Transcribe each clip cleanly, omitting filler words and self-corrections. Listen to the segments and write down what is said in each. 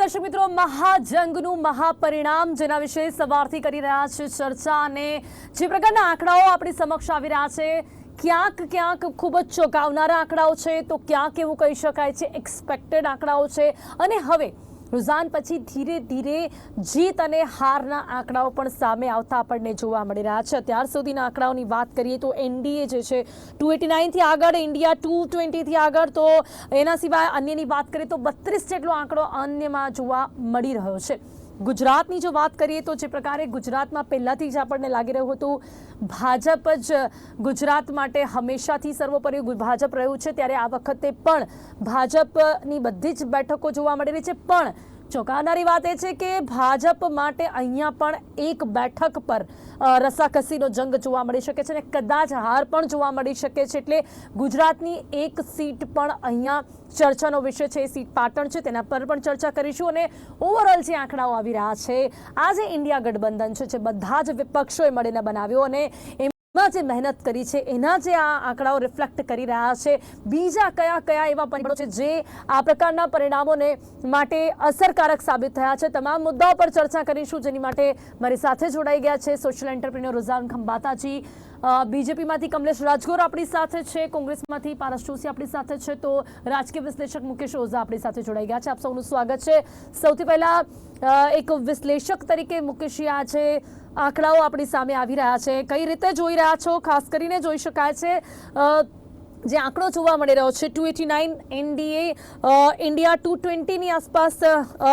દર્શક મિત્રો, મહાજંગનું મહાપરિણામ જેના વિશે સવારથી કરી રહ્યા છે ચર્ચા, અને જે પ્રકારના આંકડાઓ આપણી સમક્ષ આવી રહ્યા છે, ક્યાંક ખૂબ જ ચોંકાવનારા આંકડાઓ છે, તો ક્યાંક એવું કહી શકાય છે એક્સપેક્ટેડ આંકડાઓ છે, અને હવે રુઝાન પછી ધીરે ધીરે જીત અને હારના આંકડાઓ પણ સામે આવતા આપણને જોવા મળી રહ્યા છે. અત્યાર સુધીના આંકડાઓની વાત કરીએ તો એનડીએ જે છે 289થી આગળ, ઇન્ડિયા 220થી આગળ, તો એના સિવાય અન્યની વાત કરીએ તો 32 જેટલો આંકડો અન્યમાં જોવા મળી રહ્યો છે. ગુજરાતની જો વાત કરીએ તો જે પ્રકારે ગુજરાતમાં પહેલાંથી જ આપણને લાગી રહ્યું હતું ભાજપ જ ગુજરાત માટે હંમેશાથી સર્વોપરી ભાજપ રહ્યું છે, ત્યારે આ વખતે પણ ભાજપની બધી જ બેઠકો જોવા મળી રહી છે. પણ ચોંકાવનારી વાત એ છે કે ભાજપ માટે અહીંયા પણ એક બેઠક પર રસાકસીનો જંગ જોવા મળી શકે છે અને કદાચ હાર પણ જોવા મળી શકે છે. એટલે ગુજરાતની એક સીટ પણ અહીંયા ચર્ચાનો વિષય છે. સીટ પાટણ છે, તેના પર પણ ચર્ચા કરીશું. અને ઓવરઓલ જે આંકડાઓ આવી રહ્યા છે, આ જે ઇન્ડિયા ગઠબંધન છે, જે બધા જ વિપક્ષોએ મળીને બનાવ્યો અને એમાં જે મહેનત કરી છે એના જે આ આંકડાઓ રિફ્લેક્ટ કરી રહ્યા છે, બીજા કયા એવા પરિબળો છે જે આ પ્રકારના પરિણામોને માટે અસરકારક સાબિત થયા છે, તમામ મુદ્દાઓ પર ચર્ચા કરીશું. જેની માટે મારી સાથે જોડાઈ ગયા છે સોશિયલ એન્ટરપ્રિન્યોર રુઝાન ખંભાતાજી, બીજેપીમાંથી કમલેશ રાજગોર આપણી સાથે છે, કોંગ્રેસમાંથી પારસ જોશી આપણી સાથે છે, તો રાજકીય વિશ્લેષક મુકેશ ઓઝા આપણી સાથે જોડાઈ ગયા છે. આપ સૌનું સ્વાગત છે. સૌથી પહેલા એક વિશ્લેષક તરીકે મુકેશજી, આ છે આંકડાઓ આપણી સામે આવી રહ્યા છે, કઈ રીતે જોઈ રહ્યા છો? ખાસ કરીને જોઈ શકાય છે જે આંકડો જોવા મળી રહ્યો છે 289 એનડીએ, ઇન્ડિયા 220ની આસપાસ,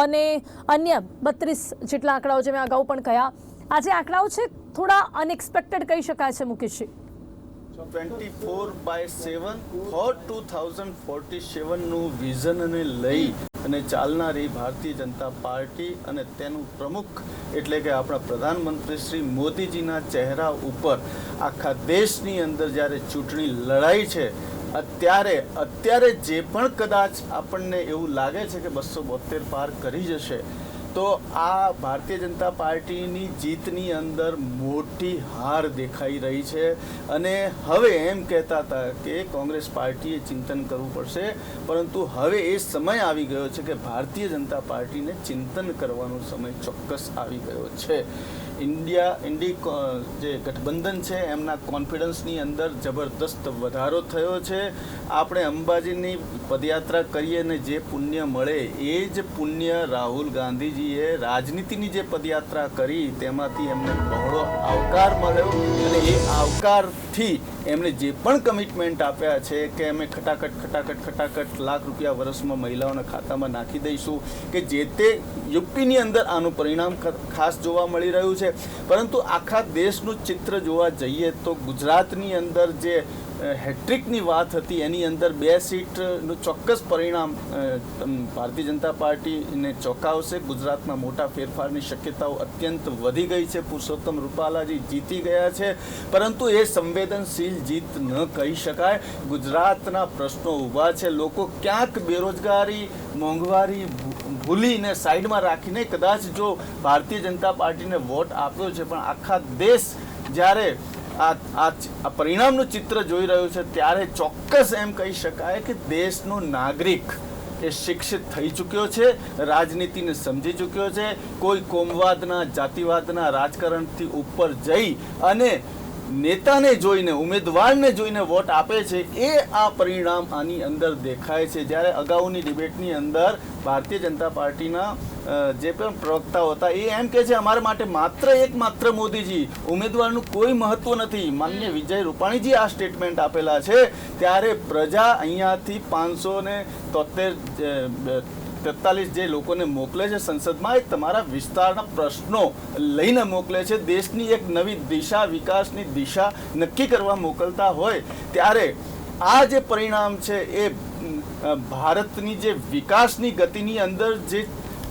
અને અન્ય 32 જેટલા આંકડાઓ જે મેં અગાઉ પણ કહ્યા. આ જે આંકડાઓ છે થોડા અનએક્સપેક્ટેડ કહી શકાય છે મુકેશજી. 24/7 ફોર 2047 નું વિઝન ને લઈ અને ચાલનારી ભારતીય જનતા પાર્ટી અને તેનું પ્રમુખ એટલે કે આપણા પ્રધાનમંત્રી શ્રી મોદીજીના ચહેરા ઉપર આખા દેશની અંદર જ્યારે ચૂંટણી લડાઈ છે, અત્યારે જે પણ કદાચ આપણને એવું લાગે છે કે 272 પાર કરી જશે, તો આ ભારતીય જનતા પાર્ટીની જીતની અંદર મોટી હાર દેખાઈ રહી છે. અને હવે એમ કહેતા હતા કે કોંગ્રેસ પાર્ટીએ ચિંતન કરવું પડશે, પરંતુ હવે એ સમય આવી ગયો છે કે ભારતીય જનતા પાર્ટીને ચિંતન કરવાનો સમય ચોક્કસ આવી ગયો છે. ઇન્ડી જે ગઠબંધન છે એમના કોન્ફિડન્સની અંદર જબરદસ્ત વધારો થયો છે. આપણે અંબાજીની પદયાત્રા કરીએ ને જે પુણ્ય મળે એ જ પુણ્ય રાહુલ ગાંધીજીએ રાજનીતિની જે પદયાત્રા કરી તેમાંથી એમને બહોળો આવકાર મળ્યો, અને એ આવકારથી એમણે જે પણ કમિટમેન્ટ આપ્યા છે કે અમે ખટાખટ લાખ રૂપિયા વર્ષમાં મહિલાઓના ખાતામાં નાખી દઈશું, કે જે તે યુપીની અંદર આનું પરિણામ ખાસ જોવા મળી રહ્યું છે. પરંતુ આખા દેશનું ચિત્ર જોવા જઈએ તો ગુજરાતની અંદર જે હેટ્રિકની વાત હતી એની અંદર 2 સીટનું ચોક્કસ પરિણામ ભારતીય જનતા પાર્ટીને ચોંકાવશે. ગુજરાતમાં મોટા ફેરફારની શક્યતાઓ અત્યંત વધી ગઈ છે. પુરુષોત્તમ રૂપાલાજી જીતી ગયા છે, પરંતુ એ સંવેદનશીલ જીત ન કહી શકાય. ગુજરાતના પ્રશ્નો ઊભા છે. લોકો ક્યાંક બેરોજગારી, મોંઘવારી ભૂલીને સાઈડમાં રાખીને કદાચ જો ભારતીય જનતા પાર્ટીને વોટ આપ્યો છે, પણ આખા દેશ જ્યારે આ પરિણામનું ચિત્ર જોઈ રહ્યું છે ત્યારે ચોક્કસ એમ કહી શકાય કે દેશનો નાગરિક એ શિક્ષિત થઈ ચૂક્યો છે, રાજનીતિને સમજી ચૂક્યો છે. કોઈ કોમવાદના, જાતિવાદના રાજકારણથી ઉપર જઈ અને નેતાને જોઈને, ઉમેદવારને જોઈને વોટ આપે છે, એ આ પરિણામ આની અંદર દેખાય છે. જ્યારે અગાઉની ડિબેટની અંદર ભારતીય જનતા પાર્ટીના જે પણ પ્રવક્તાઓ હતા એ એમ કહે છે અમારા માટે એકમાત્ર મોદીજી, ઉમેદવારનું કોઈ મહત્વ નથી. માનનીય વિજય રૂપાણીજી આ સ્ટેટમેન્ટ આપેલા છે, ત્યારે પ્રજા અહીંયાથી 543 જે લોકોને મોકલે છે સંસદમાં, એ તમારા વિસ્તારના પ્રશ્નો લઈને મોકલે છે. દેશની એક નવી દિશા, વિકાસની દિશા નક્કી કરવા મોકલતા હોય ત્યારે આ જે પરિણામ છે એ ભારતની જે વિકાસની ગતિની અંદર જે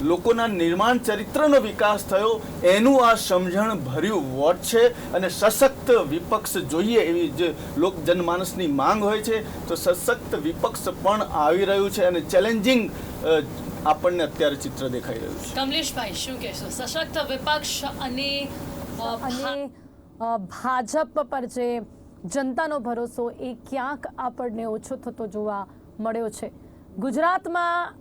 લોકોના નિર્માણ ચરિત્રનો વિકાસ થયો એનું આ સમજણ ભર્યું વોટ છે. અને સશક્ત વિપક્ષ જોઈએ એવી જે લોક જનમાનસની માંગ હોય છે, તો સશક્ત વિપક્ષ પણ આવી રહ્યું છે અને ચેલેન્જિંગ આપણને અત્યારે ચિત્ર દેખાઈ રહ્યું છે. કમલેશભાઈ, શું કહેશો? સશક્ત વિપક્ષ અને ભાજપ પર જે જનતાનો ભરોસો એ ક્યાંક આપણને ઓછો થતો જોવા મળ્યો છે. ગુજરાતમાં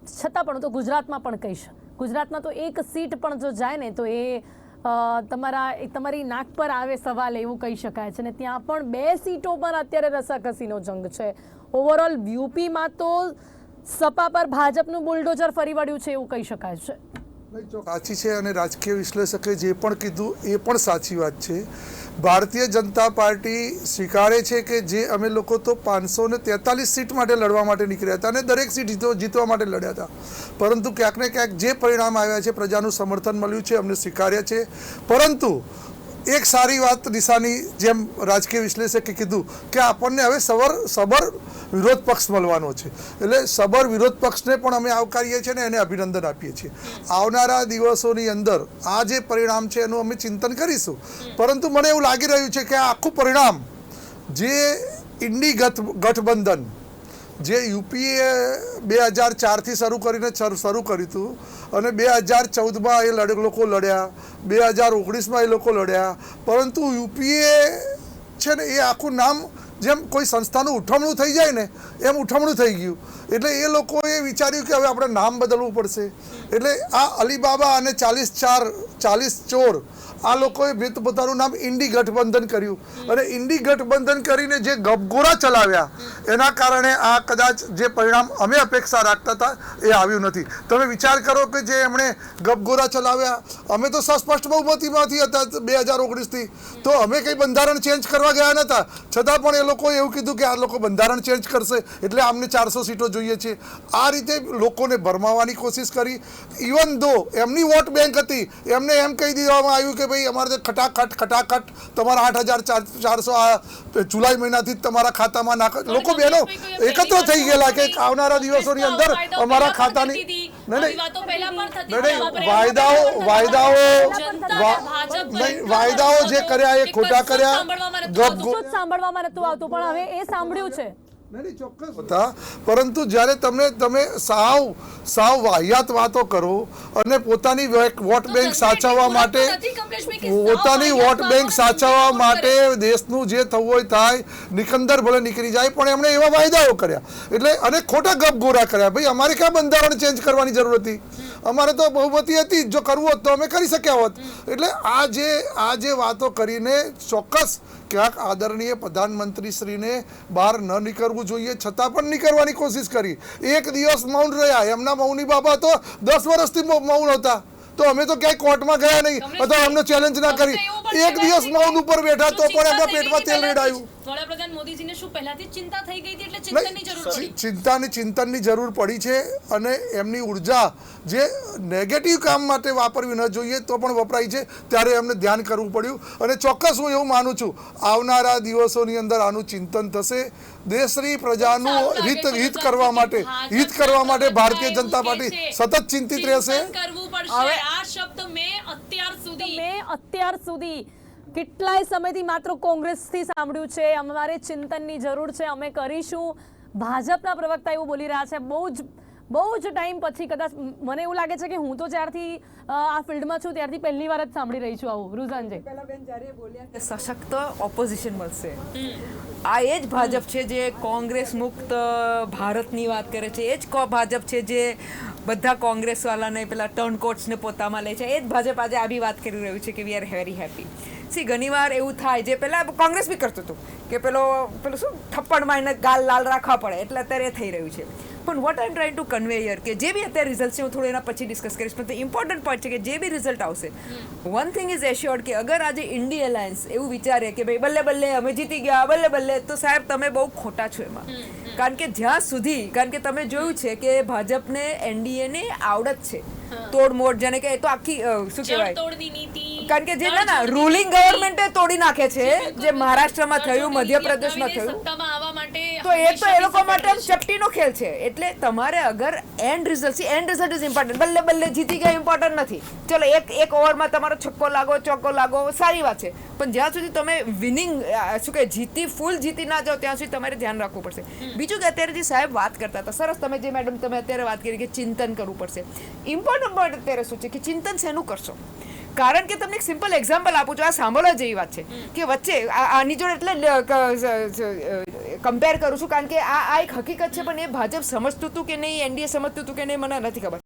છતાં પણ હું તો ગુજરાતમાં પણ કહીશ, ગુજરાતમાં તો એક સીટ પણ જો જાય ને તો એ તમારી નાક પર આવે સવાલ એવું કહી શકાય છે. ને ત્યાં પણ 2 સીટો પર અત્યારે રસાકસીનો જંગ છે. ઓવરઓલ યુપીમાં તો સપા પર ભાજપનું બુલડોઝર ફરી વળ્યું છે એવું કહી શકાય છે. સાચી છે અને રાજકીય વિશ્લેષકે જે પણ કીધું એ પણ સાચી વાત છે. ભારતીય જનતા પાર્ટી સ્વીકારે છે કે જે અમે લોકો તો 543 સીટ માટે લડવા માટે નીકળ્યા હતા અને દરેક સીટ જીતવા માટે લડ્યા હતા, પરંતુ ક્યાંક ને ક્યાંક જે પરિણામ આવ્યા છે પ્રજાનું સમર્થન મળ્યું છે, અમને સ્વીકાર્યા છે. પરંતુ એક સારી વાત દિશાની જેમ રાજકીય વિશ્લેષકે કીધું કે આપણને હવે સબર વિરોધ પક્ષ મળવાનો છે, એટલે સબર વિરોધ પક્ષને પણ અમે આવકારીએ છીએ ને એને અભિનંદન આપીએ છીએ. આવનારા દિવસોની અંદર આ જે પરિણામ છે એનું અમે ચિંતન કરીશું, પરંતુ મને એવું લાગી રહ્યું છે કે આ આખું પરિણામ જે ઇન્ડી ગઠબંધન જે યુપીએ 2004થી શરૂ કરીને શરૂ કર્યું હતું અને 2014માં એ લોકો લડ્યા, 2019માં એ લોકો લડ્યા, પરંતુ યુપીએ છે ને એ આખું નામ જેમ કોઈ સંસ્થાનું ઉઠમણું થઈ જાય ને એમ ઉઠમણું થઈ ગયું. એટલે એ લોકોએ વિચાર્યું કે હવે આપણે નામ બદલવું પડશે. એટલે આ અલીબાબા અને 40 ચોર આ લોકોએ પોતાનું નામ ઇન્ડી ગઠબંધન કર્યું અને ઇન્ડી ગઠબંધન કરીને જે ગપગોરા ચલાવ્યા એના કારણે આ કદાચ જે પરિણામ અમે અપેક્ષા રાખતા હતા એ આવ્યું નથી. તમે વિચાર કરો કે જે એમણે ગપગોરા ચલાવ્યા, અમે તો સ્પષ્ટ બહુમતીમાંથી હતા 2019થી, તો અમે કંઈ બંધારણ ચેન્જ કરવા ગયા નહોતા, છતાં પણ એ લોકોએ એવું કીધું કે આ લોકો બંધારણ ચેન્જ કરશે એટલે અમને 400 સીટો જોઈએ છે. આ રીતે લોકોને ભરમાવવાની કોશિશ કરી. ઇવન દો એમની વોટ બેંક હતી, એમને એમ કહી દેવામાં આવ્યું કે ભાઈ અમારે ખટાખટ તમારા 8,400 આ જુલાઈ મહિનાથી જ તમારા ખાતામાં નાખ. લોકો બહેનો એકત્ર થઈ ગયેલા કે આવનારા દિવસોની અંદર અમારા ખાતાની વાયદાઓ જે કર્યા એ ખોટા કર્યા. સાંભળવામાં નતું આવતું પણ હવે એ સાંભળ્યું છે. ચોક્કસ હતા, પરંતુ જ્યારે તમે સાવ વાહિયાત વાતો કરો અને પોતાની વોટ બેંક સાચવવા માટે દેશનું જે થવું હોય થાય, નિકંદર ભલે નીકળી જાય, પણ એમણે એવા વાયદાઓ કર્યા એટલે અને ખોટા ગપગોરા કર્યા. ભાઈ અમારે ક્યાં બંધારણ ચેન્જ કરવાની જરૂર હતી, અમારે તો બહુમતી હતી, જો કરવું હોત તો અમે કરી શક્યા હોત. એટલે આ જે વાતો કરીને ચોક્કસ ક્યાંક આદરણીય પ્રધાનમંત્રીશ્રીને બહાર ન નીકળવું જોઈએ, છતાં પણ નીકળવાની કોશિશ કરી. એક દિવસ મૌન રહ્યા. એમના મૌની બાબા તો 10 વર્ષથી મૌન હતા, તો અમે તો ક્યાંય કોર્ટમાં ગયા નહીં અથવા અમને ચેલેન્જ ના કરી. એક દિવસ મૌન ઉપર બેઠા તો પણ એમના પેટમાં તેલ રેડાયું. વડાપ્રધાન મોદીજીને શું પહેલાથી ચિંતા થઈ ગઈ હતી એટલે ચિંતનની જરૂર પડી? ચિંતનની જરૂર પડી છે અને એમની ઉર્જા જે નેગેટિવ કામ માટે વાપરવી ન જોઈએ તો પણ વપરાય છે, ત્યારે એમને ધ્યાન કરવું પડ્યું. અને ચોક્કસ હું એવું માનું છું આવનારા દિવસોની અંદર આનું ચિંતન થશે. દેશની પ્રજાનું હિત કરવા માટે ભારતીય જનતા પાર્ટી સતત ચિંતિત રહેશે. હવે આ શબ્દ મેં અત્યાર સુધી કેટલાય સમયથી માત્ર કોંગ્રેસથી સાંભળ્યું છે. અમારે ચિંતનની જરૂર છે, અમે કરીશું. ભાજપના પ્રવક્તા એવું બોલી રહ્યા છે. બહુ જ ટાઈમ પછી, કદાચ મને એવું લાગે છે કે હું તો જ્યારથી આ ફિલ્ડમાં છું ત્યારથી પહેલી વાર જ સાંભળી રહી છું આવું. રૂઝાનજી, પહેલા બેન જ્યારે બોલ્યા કે સશક્ત ઓપોઝિશન મળશે, આ એ જ ભાજપ છે જે કોંગ્રેસ મુક્ત ભારતની વાત કરે છે. એ જ ભાજપ છે જે બધા કોંગ્રેસવાળાને પેલા ટર્નકોટ્સને પોતામાં લે છે. એ જ ભાજપ આજે આ બી વાત કરી રહ્યું છે કે વી આર વેરી હેપી. ઘણીવાર એવું થાય જે પહેલાં કોંગ્રેસ બી કરતું હતું કે પેલું શું થપ્પડમાં એને ગાલ લાલ રાખવા પડે, એટલે અત્યારે એ થઈ રહ્યું છે. પણ what I M trying to convey here કે જે બી અત્યારે રિઝલ્ટ છે હું થોડું એના પછી ડિસ્કસ કરીશ, પણ ઇમ્પોર્ટન્ટ પોઈન્ટ છે કે જે બી રિઝલ્ટ આવશે, વન થિંગ ઇઝ એશ્યોર્ડ કે અગર આજે ઇન્ડી એલાયન્સ એવું વિચારે કે ભાઈ બલ્લે અમે જીતી ગયા બલ્લે, તો સાહેબ તમે બહુ ખોટા છો એમાં. કારણ કે જ્યાં સુધી, કારણ કે તમે જોયું છે કે ભાજપને એનડીએને આવડત છે તોડમોડ, જેને કે એ તો આખી શું કહેવાય, કારણ કે જે ના રૂલિંગ ગવર્મેન્ટે તોડી નાખે છે, જે મહારાષ્ટ્રમાં થયું, મધ્યપ્રદેશમાં થયું, તો એ તો એ લોકો માટે ચપટીનો ખેલ છે. એટલે તમારે અગર એન્ડ રિઝલ્ટ ઇઝ ઇમ્પોર્ટન્ટ. બલ્લે જીતી ગયા ઇમ્પોર્ટન્ટ નથી. ચલો એક ઓવરમાં તમારો છક્કો ચોક્કો લાગો સારી વાત છે, પણ જ્યાં સુધી તમે વિનિંગ શું કહે ફૂલ જીતી ના જાઓ ત્યાં સુધી તમારે ધ્યાન રાખવું પડશે. બીજું કે અત્યારે જે સાહેબ વાત કરતા હતા સરસ, તમે જે મેડમ તમે અત્યારે વાત કરી કે ચિંતન કરવું પડશે. ઇમ્પોર્ટન્ટ પોઈન્ટ અત્યારે શું છે કે ચિંતન શેનું કરશો? કારણ કે તમને એક સિમ્પલ એક્ઝામ્પલ આપું છું, આ સાંભળવા જેવી વાત છે કે વચ્ચે આની જોડે એટલે કમ્પેર કરું છું કારણ કે આ એક હકીકત છે, પણ એ ભાજપ સમજતું હતું કે નહીં, એનડીએ સમજતું હતું કે નહીં, મને નથી ખબર.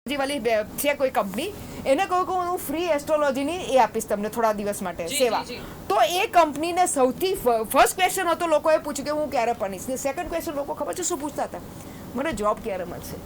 વાલી છે કોઈ કંપની, એને કહ્યું કે હું ફ્રી એસ્ટ્રોલોજીની એ આપીશ તમને થોડા દિવસ માટે સેવા. તો એ કંપનીને સૌથી ફર્સ્ટ ક્વેશ્ચન હતો, લોકોએ પૂછ્યું કે હું ક્યારે ભણીશ, ને સેકન્ડ ક્વેશ્ચન લોકો ખબર છે શું પૂછતા હતા, મને જોબ ક્યારે મળશે.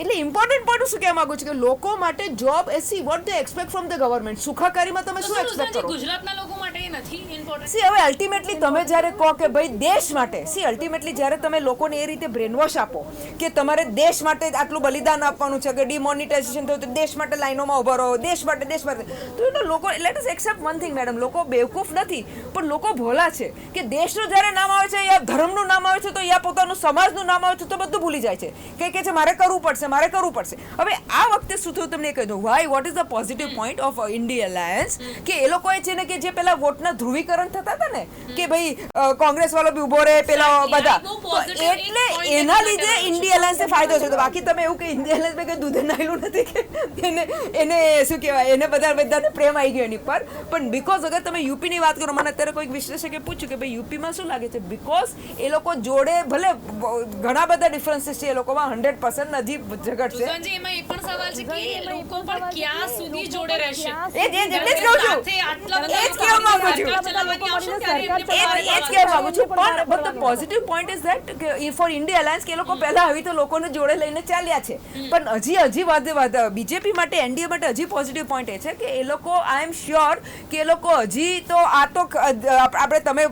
એટલે ઇમ્પોર્ટન્ટ પોઈન્ટ શું કહેવા માંગુ છું કે લોકો માટે job see what they expect from the government. સુખાકારીમાં તમે શું એક્સપેક્ટ કરો? ગુજરાતના લોકો માટે એ નથી ઇમ્પોર્ટન્ટ. સી હવે અલ્ટિમેટલી તમે જ્યારે કહો કે ભાઈ દેશ માટે, સી અલ્ટિમેટલી જ્યારે તમે લોકોને એ રીતે બ્રેનવોશ આપો કે તમારે દેશ માટે આટલું બલિદાન આપવાનું છે, કે ડિમોનિટાઇઝેશન થયું તો દેશ માટે લાઈનોમાં ઉભા રહો, દેશ માટે, તો એનો લોકો late us accept one thing madam, લોકો બેવકૂફ નથી પણ લોકો ભોળા છે કે દેશનું જ્યારે નામ આવે છે યા ધર્મનું નામ આવે છે તો યા પોતાનું સમાજનું નામ આવે છે તો બધું ભૂલી જાય છે કે છે મારે કરવું પડશે. હવે આ વખતે શું થયું તમને કહી દઉં, Y what is the positive point of India alliance, કે એ લોકોએ છે ને કે જે પેલા વોટના ધ્રુવીકરણ થતા હતા ને કે ભાઈ કોંગ્રેસ વાળો બી ઉભો રહે પેલા બધા, તો એટલે એના લીધે ઇન્ડિયા અલાયન્સને ફાયદો છે. તો બાકી તમે એવું કે ઇન્ડિયા અલાયન્સ કઈ દૂધે નાયેલું નથી કે એને શું કહેવાય, એને બધાને પ્રેમ આવી ગયો એની પર. પણ બીકોઝ અગર તમે યુપીની વાત કરો, મને અત્યારે કોઈક વિશ્લેષકે પૂછ્યું કે ભાઈ યુપીમાં શું લાગે છે, બીકોઝ એ લોકો જોડે ભલે ઘણા બધા ડિફરન્સીસ છે, એ લોકોમાં 100% નથી ઝઘડ છે. સુઝાનજી, એમાં એ પણ સવાલ છે કે એ લોકો પણ ક્યાં સુધી જોડે રહેશે? એ જ કહું છું, એ જ કહેવા માંગુ છું. પણ the positive point is that કે ફોર ઇન્ડિયા અલાયન્સ કે એ લોકો પહેલા આવી તો લોકોને જોડે લઈને ચાલ્યા છે, પણ હજી બીજેપી માટે, એનડીએ માટે હજી પોઝિટિવ પોઈન્ટ એ છે કે એ લોકો આઈ એમ શ્યોર કે એ લોકો હજી તો આ તો આપણે તમે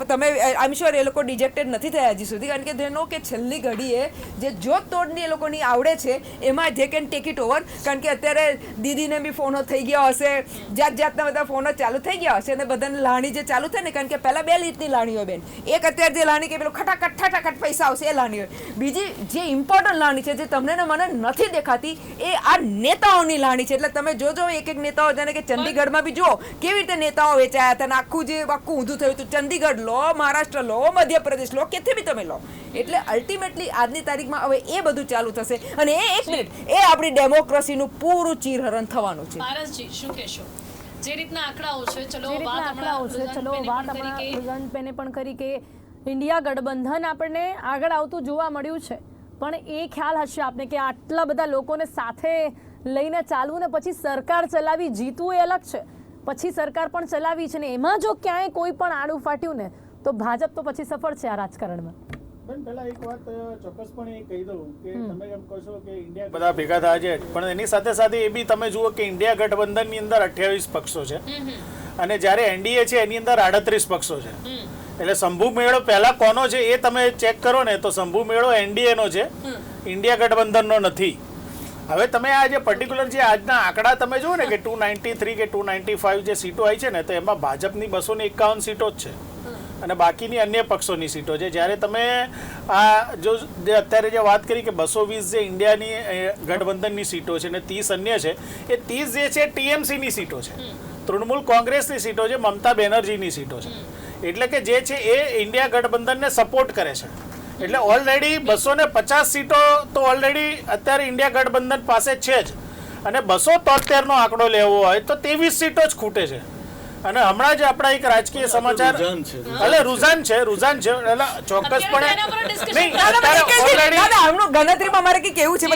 આઈ એમ શ્યોર એ લોકો ડિજેક્ટેડ નથી થયા હજી સુધી, કારણ કે તેનો કે છેલ્લી ઘડીએ જે જોત તોડની એ લોકોની આવડે છે એમાં જે કેન ટેક ઇટ ઓવર. કારણ કે અત્યારે દીદીને બી ફોનો થઈ ગયા હશે, જાતના બધા ફોનો ચાલુ થઈ ગયા હશે, અને બધાને લાણી જે ચાલુ થાય ને, કારણ કે પહેલા 2 રીતની લાણી હોય બેન, એક અત્યારે જે લાણી કે પેલો ખટાખટ પૈસા આવશે એ લાણી હોય, બીજી જે ઇમ્પોર્ટન્ટ લાણી છે જે તમને ને મને નથી દેખાતી એ આ નેતાઓની લાણી છે. એટલે તમે જોજો એક નેતાઓ, જાણે કે ચંદીગઢમાં બી જુઓ કેવી રીતે નેતાઓ વેચાયા હતા, આખું ઊંધું થયું હતું. ચંદીગઢ લો, મહારાષ્ટ્ર લો, મધ્યપ્રદેશ લો, કેથી બી તમે લો. એટલે અલ્ટિમેટલી આજની તારીખમાં હવે એ બધું ચાલુ થશે, અને એક મિનિટ એ આપણી ડેમોક્રેસીનું પૂરું ચીરહરણ થવાનું છે. પારસજી, શું કહેશો? જે રીતના આંકડાઓ છે, ચલો જે રીતના આંકડાઓ છે, ચલો વાત હમણાં રુઝાનબેને પણ કરી કે ઇન્ડિયા ગઠબંધન આપણને આગળ આવતું જોવા મળ્યું છે, પણ એ ખ્યાલ હશે આપને કે આટલા બધા લોકોને સાથે લઈને ચાલવું ને પછી સરકાર ચલાવી જીતવું એ અલગ છે. પછી સરકાર પણ ચલાવી છે ને એમાં જો ક્યાંય કોઈ પણ આડું ફાટ્યું ને તો ભાજપ તો પછી સફળ છે આ રાજકારણમાં. પહેલા એક વાત ચોક્કસપણે કહી દઉં કે તમે એમ કહો છો કે ઇન્ડિયા બધા ભેગા થયા છે, પણ એની સાથે સાથે એ બી તમે જુઓ કે ઇન્ડિયા ગઠબંધનની અંદર 28 પક્ષો છે અને જ્યારે એનડીએ છે એની અંદર 38 પક્ષો છે. એટલે શંભુ મેળો પહેલા કોનો છે એ તમે ચેક કરો ને તો શંભુ મેળો એનડીએ નો છે, ઇન્ડિયા ગઠબંધનનો નથી. હવે તમે આ જે પર્ટિક્યુલર જે આજના આંકડા તમે જુઓ ને કે 293 કે 295 જે સીટો આવી છે ને, તો એમાં ભાજપની 251 સીટો જ છે અને બાકીની અન્ય પક્ષોની સીટો છે. જ્યારે તમે આ જો અત્યારે જે વાત કરી કે 220 જે ઇન્ડિયાની ગઠબંધનની સીટો છે ને 30 અન્ય છે, એ 30 જે છે ટીએમસીની સીટો છે, તૃણમૂલ કોંગ્રેસની સીટો છે, મમતા બેનર્જીની સીટો છે. એટલે કે જે છે એ ઇન્ડિયા ગઠબંધનને સપોર્ટ કરે છે. એટલે ઓલરેડી 250 સીટો તો ઓલરેડી અત્યારે ઇન્ડિયા ગઠબંધન પાસે છે જ, અને 273 નો આંકડો લેવો હોય તો 23 સીટો જ ખૂટે છે. અને હમણાં જ આપણા એક રાજકીય સમાચાર, એટલે રુઝાન છે એટલે ચોક્કસપણે નહીં, ગણતરીમાં મારે કઈ કેવું છે,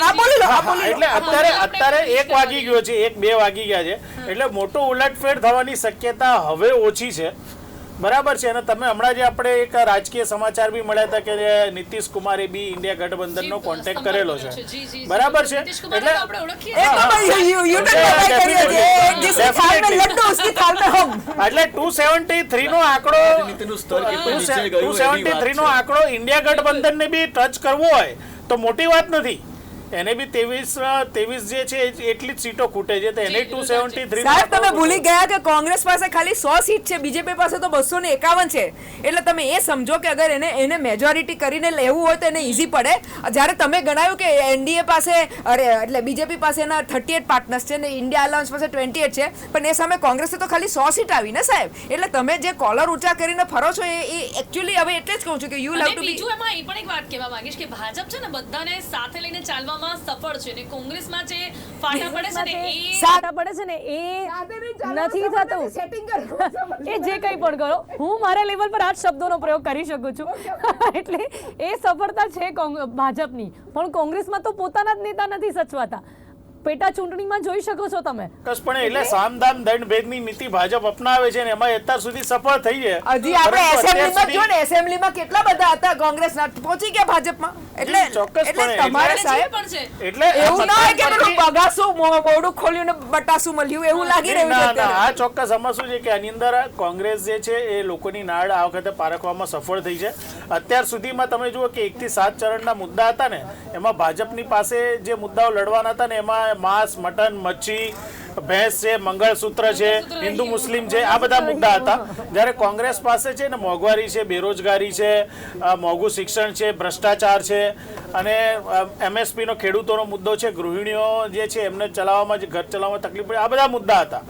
એટલે અત્યારે 1 વાગી ગયો છે, 1-2 વાગી ગયા છે, એટલે મોટો ઉલટફેર થવાની શક્યતા હવે ઓછી છે. બરાબર છે. અને તમે હમણાં જે આપણે એક રાજકીય સમાચાર બી મળ્યા હતા કે નીતિશ કુમારે બી ઇન્ડિયા ગઠબંધનનો કોન્ટેક્ટ કરેલો છે. બરાબર છે. એટલે એટલે 273 નો આંકડો, 273 નો આંકડો ઇન્ડિયા ગઠબંધનને બી ટચ કરવો હોય તો મોટી વાત નથી. એને બી 23 જે છે એટલી જ સીટો ખૂટે છે, તો એને 273. સાહેબ તમે ભૂલી ગયા કે કોંગ્રેસ પાસે ખાલી 100 સીટ છે, બીજેપી પાસે તો 251 છે. એટલે તમે એ સમજો કે અગર એને મેજોરિટી કરીને લેવું હોય તો એને ઈઝી પડે. જ્યારે તમે ગણાયું કે એનડીએ પાસે એટલે બીજેપી પાસે એના 38 પાર્ટનર્સ છે ને ઇન્ડિયા અલાયન્સ પાસે 28 છે, પણ એ સામે કોંગ્રેસે તો ખાલી 100 સીટ આવી ને સાહેબ. એટલે તમે જે કોલર ઊંચા કરીને ફરો છો એ એકચ્યુઅલી હવે એટલે જ કહું છું કે યુ હેવ ટુ બી. બીજું એમાં એ પણ એક વાત કહેવા માંગીશ કે ભાજપ છે ને બધાને સાથે લઈને ચાલવા લડવામાં સફળ છે ને કોંગ્રેસમાં જે ફાટા પડે છે ને એ સાટા પડે છે ને એ નથી થતું. એ જે કંઈ પણ કરો, હું મારા લેવલ પર આ જ શબ્દોનો પ્રયોગ કરી શકું છું. એટલે એ સફળતા છે ભાજપની, પણ કોંગ્રેસમાં તો પોતાના જ નેતા નથી સચવાતા. પેટા ચૂંટણીમાં જોઈ શકો છો તમે. ચોક્કસપણે એટલે સામદાન દંડ ભેદની નીતિ ભાજપ અપનાવે છે ને એમાં અત્યાર સુધી સફળ થઈ છે. હજી આપણે એસેમ્બલીમાં જો ને, એસેમ્બલીમાં કેટલા બધા હતા કોંગ્રેસના, પહોંચી ગયા ભાજપમાં. એટલે ચોક્કસપણે તમારે સાહેબ એટલે એવું ના હોય કે પેલું બગાસું મોઢું ખોલ્યું ને બટાસું મળ્યું એવું લાગી રહ્યું છે ના અત્યારે. આ ચોક્કસ આમાં શું છે કે આની અંદર કોંગ્રેસ જે છે એ લોકોની નાડ આ વખતે પારખવામાં સફળ થઈ છે. અત્યાર સુધીમાં તમે જુઓ કે 1 થી 7 ચરણના મુદ્દા હતા ને, એમાં ભાજપની પાસે જે મુદ્દાઓ લડવાના હતા ને એમાં માંસ, મટન, મચ્છી, ભેંસ છે, મંગળસૂત્ર છે, હિન્દુ મુસ્લિમ છે, આ બધા મુદ્દા હતા. જ્યારે કોંગ્રેસ પાસે છે ને મોંઘવારી છે, બેરોજગારી છે, મોંઘું શિક્ષણ છે, ભ્રષ્ટાચાર છે અને MSP નો ખેડૂતોનો મુદ્દો છે, ગૃહિણીઓ જે છે એમને ચલાવવામાં જે ઘર ચલાવવામાં તકલીફ પડે, આ બધા મુદ્દા હતા.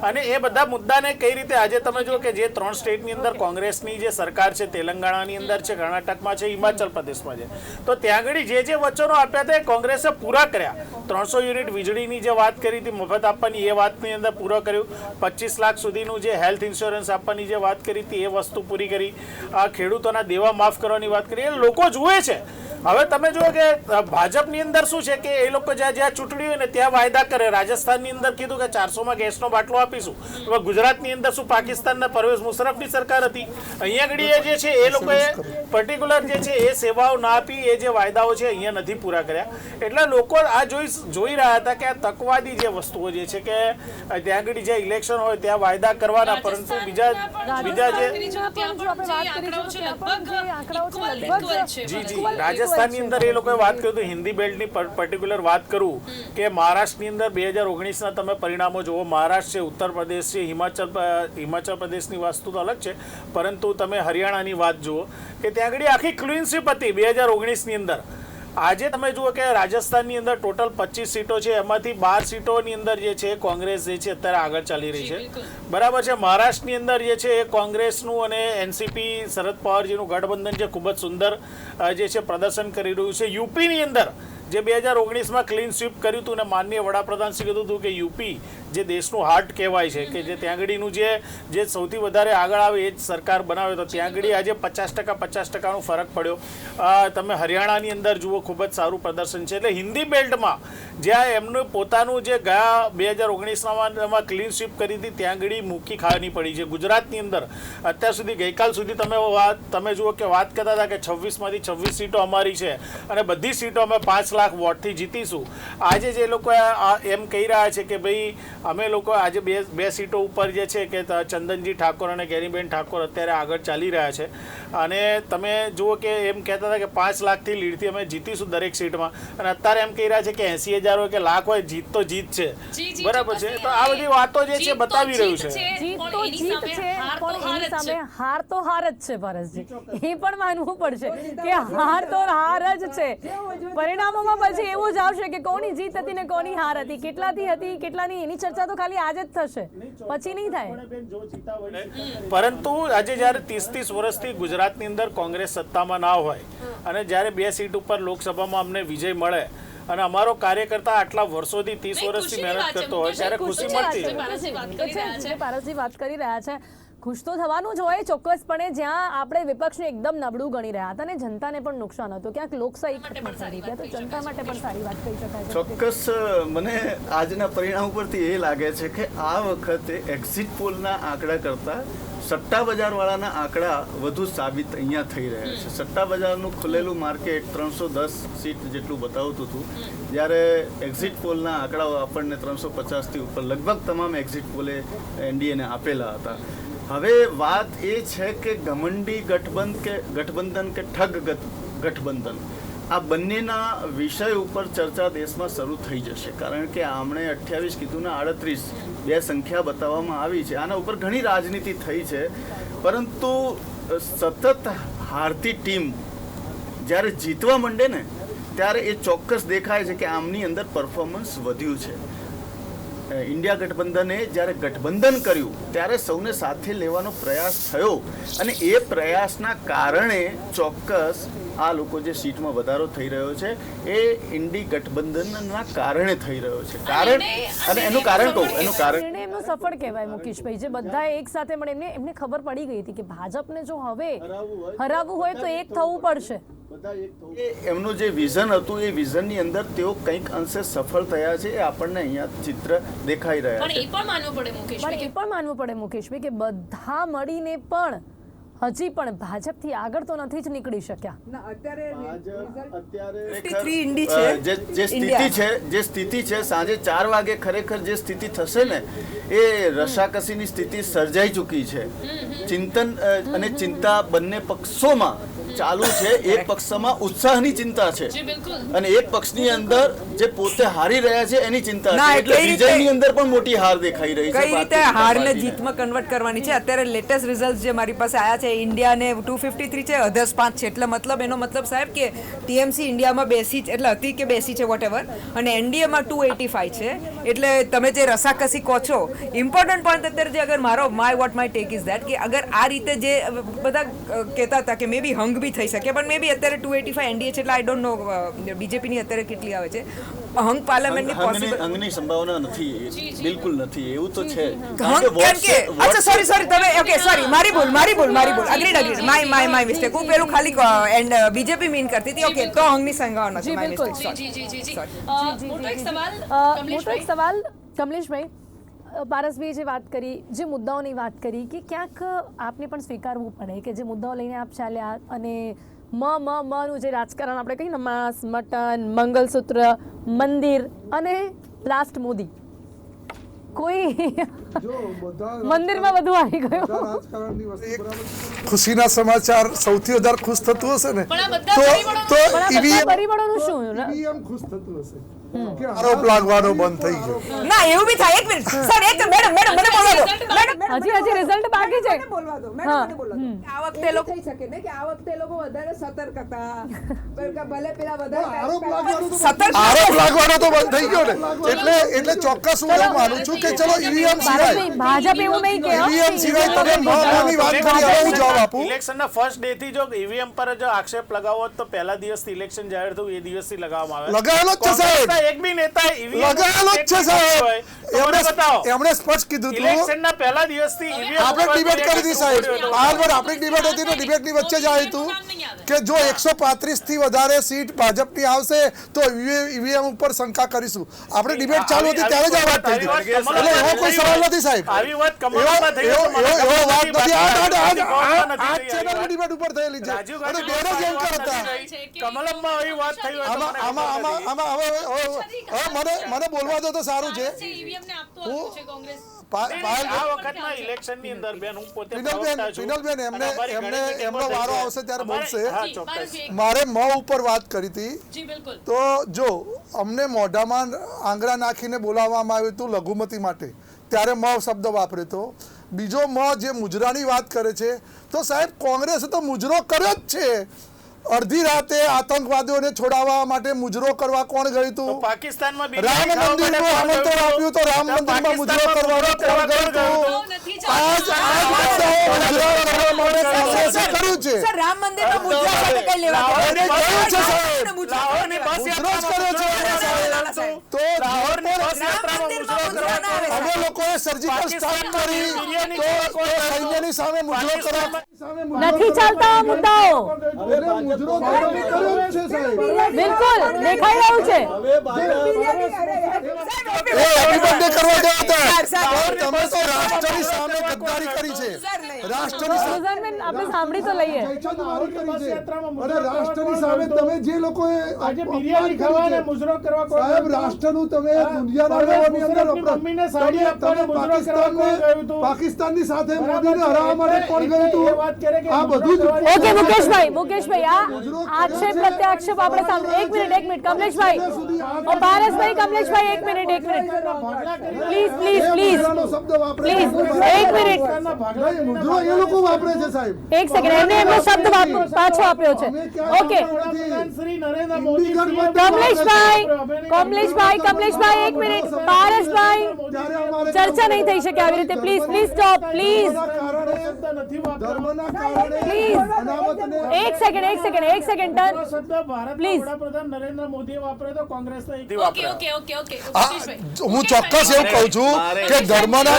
અને એ બધા મુદ્દાને કઈ રીતે આજે તમે જો કે જે 3 સ્ટેટની અંદર કોંગ્રેસની જે સરકાર છે, તેલંગાણાની અંદર છે, કર્ણાટકમાં છે, હિમાચલ પ્રદેશમાં છે, તો ત્યાં આગળ જે વચનો આપ્યા હતા એ કોંગ્રેસે પૂરા કર્યા. 300 યુનિટ વીજળીની જે વાત કરી હતી મફત આપવાની, એ વાતની અંદર પૂરો કર્યું. 25 લાખ સુધીનું જે હેલ્થ ઇન્સ્યોરન્સ આપવાની જે વાત કરી હતી એ વસ્તુ પૂરી કરી. આ ખેડૂતોના દેવા માફ કરવાની વાત કરી, એ લોકો જુએ છે. હવે તમે જુઓ કે ભાજપની અંદર શું છે કે એ લોકો જ્યાં ચૂંટણી હોય ને ત્યાં વાયદા કરે. રાજસ્થાનની અંદર કીધું કે 400માં ગેસનો બાટલો આપીશું. હવે ગુજરાતની અંદર શું પાકિસ્તાનના પરવેઝ મુશરફની સરકાર હતી, અહીંયા આગળ જે છે એ લોકોએ પર્ટિક્યુલર જે છે એ સેવાઓ ના આપી, એ જે વાયદાઓ છે અહીંયા નથી પૂરા કર્યા. એટલે લોકો આ જોઈ રહ્યા હતા કે આ તકવાદી જે વસ્તુઓ જે છે કે ત્યાં આગળ જે ઇલેક્શન હોય ત્યાં વાયદા કરવાના, પરંતુ બીજા જે રાજસ્થાનની અંદર એ લોકોએ વાત કરી. તો હિન્દી બેલ્ટની પર્ટિક્યુલર વાત કરું કે મહારાષ્ટ્રની અંદર 2019ના તમે પરિણામો જુઓ. મહારાષ્ટ્ર છે, ઉત્તર પ્રદેશ છે, હિમાચલ પ્રદેશની વસ્તુ તો અલગ છે, પરંતુ તમે હરિયાણાની વાત જુઓ કે ત્યાં આગળ આખી ક્લીન સ્વીપ હતી 2019ની અંદર. આજે તમે જુઓ કે રાજસ્થાનની અંદર ટોટલ 25 સીટો છે, એમાંથી 12 સીટોની અંદર જે છે કોંગ્રેસ જે છે અત્યારે આગળ ચાલી રહી છે, બરાબર છે. મહારાષ્ટ્રની અંદર જે છે એ કોંગ્રેસનું અને NCP શરદ પવારજીનું ગઠબંધન જે ખૂબ જ સુંદર જે છે પ્રદર્શન કરી રહ્યું છે. યુપીની અંદર જે 2019માં ક્લીન સ્વીપ કર્યું હતું અને માનનીય વડાપ્રધાન શ્રી કીધું હતું કે યુપી જે દેશનું હાર્ટ કહેવાય છે, કે જે ત્યાં આગળનું જે સૌથી વધારે આગળ આવે એ જ સરકાર બનાવે, તો ત્યાં આગળ આજે 50%નો ફરક પડ્યો. તમે હરિયાણાની અંદર જુઓ ખૂબ જ સારું પ્રદર્શન છે. એટલે હિન્દી બેલ્ટમાં જ્યાં એમનું પોતાનું જે ગયા 2019માં ક્લીન સ્વીપ કરી હતી ત્યાં આગળ મૂકી ખાવાની પડી છે. ગુજરાતની અંદર અત્યાર સુધી ગઈકાલ સુધી તમે જુઓ કે વાત કરતા હતા કે 26માંથી 26 સીટો અમારી છે અને બધી સીટો અમે 5 લાખ વોટથી જીતીશું. આજે જે લોકો એમ કહી રહ્યા છે કે ભાઈ અમે લોકો આજે બે સીટો ઉપર જે છે કે ચંદનજી ઠાકોર અને ગેરીબેન ઠાકોર અત્યારે આગળ ચાલી રહ્યા છે. અને તમે જુઓ કે એમ કહેતા હતા કે 5 લાખથી લીડથી અમે જીતીશું દરેક સીટમાં, અને અત્યારે એમ કહી રહ્યા છે કે 80,000 હોય કે લાખ હોય, જીત તો જીત છે. બરાબર છે. તો આ બધી વાતો જે છે બતાવી રહ્યું છે. જીત તો જીત છે, પણ એની સામે હાર તો હાર જ છે પરેશજી. એ પણ માનવું પડશે કે હાર તો હાર જ છે. પરિણામોમાં પછી એવું જ આવશે કે કોની જીત હતી ને કોની હાર હતી, કેટલાથી હતી કેટલાની, એની ચર્ચા તો ખાલી આજે જ થશે, પછી નહીં થાય. પરંતુ આજે જ્યારે 30 વર્ષથી ગુજરાતની અંદર કોંગ્રેસ સત્તામાં ના હોય અને જ્યારે 2 સીટ ઉપર લોકસભામાં અમને વિજય મળે અને અમારો કાર્યકર્તા આટલા વર્ષોથી 30 વર્ષથી મહેનત કરતો હોય ત્યારે ખુશી મળતી. પારસજી વાત કરી રહ્યા છે, ખુશ તો થવાનું જ હોય ચોક્કસપણે. જ્યાં આપણે વિપક્ષને એકદમ નબળું ગણી રહ્યા હતા અને જનતાને પણ નુકસાન હતું, ક્યાંક લોકશાહી ખતમ થઈ ગઈ, તો જનતા માટે પણ સારી વાત કહી શકાય. ચોક્કસ મને આજના પરિણામ પરથી એ લાગે છે કે આ વખતે એક્ઝિટ પોલના આંકડા કરતાં સટ્ટા બજારવાળાના આંકડા વધુ સાબિત અહીંયા થઈ રહ્યા છે. સટ્ટા બજારનું ખુલેલું માર્કેટ 310 સીટ જેટલું બતાવતું હતું, જ્યારે એક્ઝિટ પોલના આંકડાઓ આપણને 350થી ઉપર લગભગ તમામ એક્ઝિટ પોલે NDAને આપેલા હતા. હવે વાત એ છે કે ઘમંડી ગઠબંધન કે ઠગ ગઠબંધન, આ બંનેના વિષય ઉપર ચર્ચા દેશમાં શરૂ થઈ જશે. કારણ કે આમણે 28 કીધું ને 38 બે સંખ્યા બતાવવામાં આવી છે. આના ઉપર ઘણી રાજનીતિ થઈ છે, પરંતુ સતત હારતી ટીમ જ્યારે જીતવા માંડે ને ત્યારે એ ચોક્કસ દેખાય છે કે આમની અંદર પરફોર્મન્સ વધ્યું છે. ઇન્ડિયા ગઠબંધને જ્યારે ગઠબંધન કર્યું ત્યારે સૌને સાથે લેવાનો પ્રયાસ થયો અને એ પ્રયાસના કારણે ચોક્કસ આ લોકો જે સીટમાં વધારો થઈ રહ્યો છે એ ઇન્ડી ગઠબંધનના કારણે થઈ રહ્યો છે. કારણ અને એનું કારણ કહું એનું કારણ નિર્ણય એમનો સફળ કહેવાય મુકેશભાઈ, જે બધા એક સાથે મળે એમને ખબર પડી ગઈ હતી કે ભાજપને જો હવે હરાવવું હોય તો એક થવું પડશે. એમનું જે વિઝન હતું એ વિઝનની અંદર તેઓ કંઈક અંશે સફળ થયા છે એ આપણને અહીંયા ચિત્ર દેખાઈ રહ્યા પણ છે. એ પણ માનવું પડે પણ મુકેશભાઈ એ પણ માનવું પડે મુકેશભાઈ કે બધા મળીને પણ હજી પણ ભાજપથી આગળ તો નથી જ નીકળી શક્યા. જે સ્થિતિ છે સાંજે 4 વાગે ખરેખર જે સ્થિતિ થશે ને એ રસાકસીની સ્થિતિ સર્જાઈ ચૂકી છે. ચિંતન અને ચિંતા બંને પક્ષોમાં ચાલુ છે. એક પક્ષમાં ઉત્સાહની ચિંતા છે જી બિલકુલ. અને એક પક્ષની અંદર જે પોતે હારી રહ્યા છે એની ચિંતા ના, છે. એટલે કઈ રીતે- વિજયની અંદર પણ મોટી હાર દેખાઈ રહી છે. કઈ રીતે ભારતીય જનતા હારને પાર્ટીને. જીતમાં કન્વર્ટ કરવાની છે. અત્યારે લેટેસ્ટ રિઝલ્ટ જે મારી પાસે આવ્યા છે, ઇન્ડિયાને 253 છે, અધર્સ 5 છે. એટલે મતલબ એનો મતલબ સાહેબ કે ટીએમસી ઇન્ડિયામાં બેસી છે, એટલે હતી કે બેસી છે વોટેવર, અને એનડીએમાં 285 છે. એટલે તમે જે રસાકસી કહો છો, ઇમ્પોર્ટન્ટ પોઈન્ટ અત્યારે જે અગર માય ટેક ઇઝ ધેટ કે અગર આ રીતે જે બધા કહેતા હતા કે મે બી હંગ બી થઈ શકે, પણ મે બી અત્યારે 285 એનડીએ છે, એટલે આઈ ડોન્ટ નો બીજેપીની અત્યારે કેટલી આવે છે. હંગ પાર્લામેન્ટની પોસિબલ અંગની સંભાવના નથી, બિલકુલ નથી. એવું તો છે અચ્છા સોરી તમે ઓકે સોરી મારી ભૂલ અગ્રીડ માય મિસ્ટેક. હું પેલું ખાલી એન્ડ બીજેપી મીન કરતી હતી. ઓકે, તો હંગની સંભાવના છે. જી, માય બિલકુલ. મિસ્ટેક. જી જી જી જી Sorry. મોટો એક સવાલ મોટો એક કમલેશભાઈ સવાલ કમલેશભાઈ, પારસભાઈ જે વાત કરી, જે મુદ્દાઓની વાત કરી કે ક્યાંક આપને પણ સ્વીકારવું પડે કે જે મુદ્દાઓ લઈને આપ ચાલ્યા અને નું જે રાજકારણ આપણે કહીએ ને, માંસ, મટન, મંગલસૂત્ર, મંદિર અને બ્લાસ્ટ મોદી, કોઈ મંદિરમાં બધું આવી ગયું. ખુશીના સમાચાર સૌથી વધારે ખુશ થતું હશે ને પણ આ બધા તો પરિબળો- તો પણ આ બધા ઈવીએમ પરિબળોનું શું? ખુશ થતું હશે કે આરોપ લાગવાનો બંધ થઈ ગયો. ના, એવું બી થાય. એક મિનિટ સર, એક મેડમ મને બોલવા દો. મેડમ હજી રિઝલ્ટ બાકી છે. બોલવા દો. હા. મને બોલવા દો. આ વખતે લોકો થઈ શકે ને કે આ વખતે લોકો વધારે સતર્ક હતા. ભલે પેલા વધારે આરોપ લાગવાનો તો સતર્ક આરોપ લાગવાનો તો બંધ થઈ ગયો ને. એટલે ચોક્કસ હું એવું માનું છું કે ચલો ઈવીએમ સિવાય ભારતની ભાજપ એવું નહીં કે ઈવીએમ સિવાય તમે મહત્વની વાત કરી. હવે હું જવાબ આપું. ઇલેક્શનના ફર્સ્ટ ડે થી જો ઈવીએમ પર જો આક્ષેપ લગાવો હોત તો પહેલા દિવસથી ઇલેક્શન જાહેર થયું એ દિવસથી લગાવવામાં આવે. લગાવેલો જ છે સાહેબ. કોંગ્રેસના એક બી નેતા લગાવેલો જ છે સાહેબ. એમણે સ્પષ્ટ કીધું હતું. ઇલેક્શનના પહેલા દિવસથી ઈવીએમ આપણે ડિબેટ કરી હતી સાહેબ. હાલ આપણી ડિબેટ હતી ને ડિબેટની વચ્ચે જ આવ્યું હતું કે જો 135 થી વધારે સીટ ભાજપની આવશે તો ઈવીએમ ઉપર શંકા કરીશું. આપણે ડિબેટ ચાલુ હતી ત્યારે જ આ વાત થઈ હતી. એટલે એવો કોઈ સવાલ નથી સાહેબ. આવી વાત કમલમમાં થઈ એવો વાત નથી. આ નથી. ચેનલની ડિબેટ ઉપર થયેલી છે. રાજીવ અને ગાંધી બેનો જ એન્કર હતા. કમલમમાં આવી વાત થઈ હોય તો આમાં હવે મને બોલવા દો તો સારું છે. ઈવીએમ ને આપતો આવ્યું છે કોંગ્રેસ. આ વખતના ઇલેક્શનની અંદર બેન હું પોતે પ્રવક્તા છું. પિનલબેન અને અમારી ઘણી બધી એમનો પદ્ધતિ વારો છે. આવશે ત્યારે અમારી- બોલશે. હા, જી, ચોક્કસ. પારસભાઈ, મારે ઉપર વાત કરી હતી જી બિલકુલ. તો જો અમને મોઢામાં આંગળા નાખીને બોલાવવામાં આવ્યું હતું લઘુમતી માટે, ત્યારે શબ્દ વાપર્યો હતો. બીજો જે મુજરાની વાત કરે છે તો સાહેબ કોંગ્રેસે તો મુજરો કર્યો જ છે. અડધી રાતે આતંકવાદીઓને છોડાવવા માટે મુજરો કરવા કોણ ગયું તો હતું? પાકિસ્તાનમાં રામ મંદિરનું આમંત્રણ આપ્યું તો રામ મંદિરમાં મુજરો કરવાનો કોણ ગયું હતું? નથી આજ મુદ્દાઓ મુજરો કરવા માટે કોંગ્રેસે કર્યું છે. સર, રામ મંદિરમાં મુદ્દા સાથે કઈ લેવા એને કહ્યું છે સાહેબ. લાહોરની બસ મુજરો જ કર્યો છે. તો લાહોરની બસ યાત્રામાં મુજરો કરવા કોણ? અમે લોકોએ સર્જિકલ સ્ટ્રાઇક કરી તો સૈન્યની સામે મુજરો કરવા નથી ચાલતા આ મુદ્દાઓ. મુજરો કર્યો જ છે સાહેબ. બિલકુલ દેખાઈ રહ્યું છે. એ અભિમન્યુ કરવા ગયા હતા. પણ તમે તો રાષ્ટ્રની સામે ગદ્દારી કરી છે. રાષ્ટ્રની સામે સુઝાનબેન, આપણે સાંભળી તો લઈએ. જયચંદ્રમારી કરી છે. અને રાષ્ટ્રની સામે તમે જે લોકોએ આજે બિરયાની ખાવાને મુજરો કરવા કોણ સાહેબ ગયું હતું? રાષ્ટ્રનું તમે દુનિયાના લેવલની અંદર મુશરફની મમ્મીને સાડી આપવાને મુજરો કરવા કોણ ગયું હતું? પાકિસ્તાનની સાથે બરાબર મોદીને છે. હરાવવા માટે કોણ ગયું એટલે એ વાત કરે હતું? કે આ મુજરો બધું જ કરવા- ઓકે મુકેશભાઈ આ આક્ષેપ પ્રત્યાક્ષેપ આપણે સાંભળી. એક મિનિટ કમલેશભાઈ, ઓ પારસભાઈ, કમલેશભાઈ એક મિનિટ પ્લીઝ મુજરાનો શબ્દ વાપરે પ્લીઝ એક મિનિટ. નહીં, મુજરો એ લોકો વાપરે છે સાહેબ. એક સેકન્ડ, એમને એમનો શબ્દ પાછો આપ્યો છે. ઓકે, વડાપ્રધાન શ્રી નરેન્દ્ર મોદી કમલેશભાઈ, એક મિનિટ. પારસભાઈ, ચર્ચા નહીં થઈ શકે આવી રીતે. Please stop, please. ધર્મના કારણે Please. અનામતને એક સેકન્ડ ટર્ન. શબ્દ ભારતના Please. વડાપ્રધાન નરેન્દ્ર મોદીએ વાપર્યો તો કોંગ્રેસના એક ઓકે હું ચોક્કસ એવું કહું છું કે ધર્મના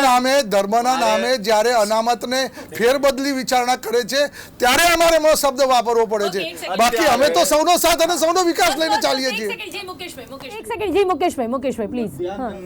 નામે જ્યારે અનામતને ફેરબદલી વિચારણા કરે છે ત્યારે અમારે એમનો શબ્દ વાપરવો પડે Okay, એક છે. second. બાકી અમે તો સૌનો સાથ અને સૌનો વિકાસ લઈને ચાલીએ છીએ. એક સેકન્ડ જી મુકેશભાઈ પ્લીઝ.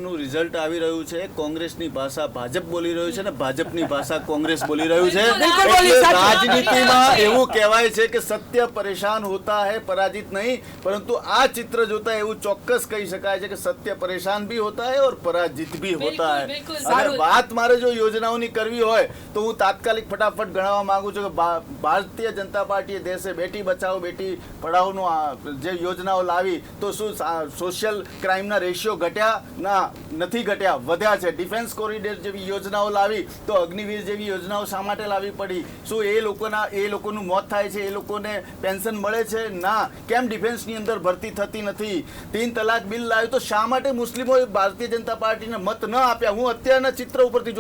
નું રિઝલ્ટ આવી રહ્યું છે. કોંગ્રેસની ભાષા ભાજપ બોલી રહ્યું છે ને ભાજપની ભાષા કોંગ્રેસ બોલી રહ્યું છે. બિલકુલ બોલી, એટલે સાચું. રાજનીતિમાં એવું કહેવાય છે કે સત્ય પરેશાન હોતા है पराजित नहीं, પરંતુ આ ચિત્ર જોતા એવું ચોક્કસ કહી શકાય છે કે સત્ય પરેશાન भी होता है और पराजित भी होता है. બિલકુલ. અને વાત મારે જો યોજનાઓની કરવી હોય તો હું તાત્કાલિક ફટાફટ ગણાવવા માંગુ છું કે ભારતીય જનતા પાર્ટીએ દેશે બેટી બચાવો બેટી પઢાઓનો જે યોજનાઓ લાવી તો શું સોશિયલ ક્રાઇમના રેશિયો ઘટ્યા? ના, નથી ઘટ્યા, વધ્યા છે. ડિફેન્સ કોરિડોર જેવી યોજનાઓ લાવી તો અગ્નિવીર જેવી યોજનાઓ શા માટે લાવવી પડી? શું એ લોકોનું મોત થાય છે, એ લોકોને પેન્શન મળે છે? ના. કેમ ડિફેન્સની અંદર ભરતી થતી નથી? 3 તલાક બિલ લાવ્યું તો શા માટે મુસ્લિમોએ ભારતીય જનતા પાર્ટીને મત ન આપ્યા? હું અત્યારના ચિત્ર ઉપરથી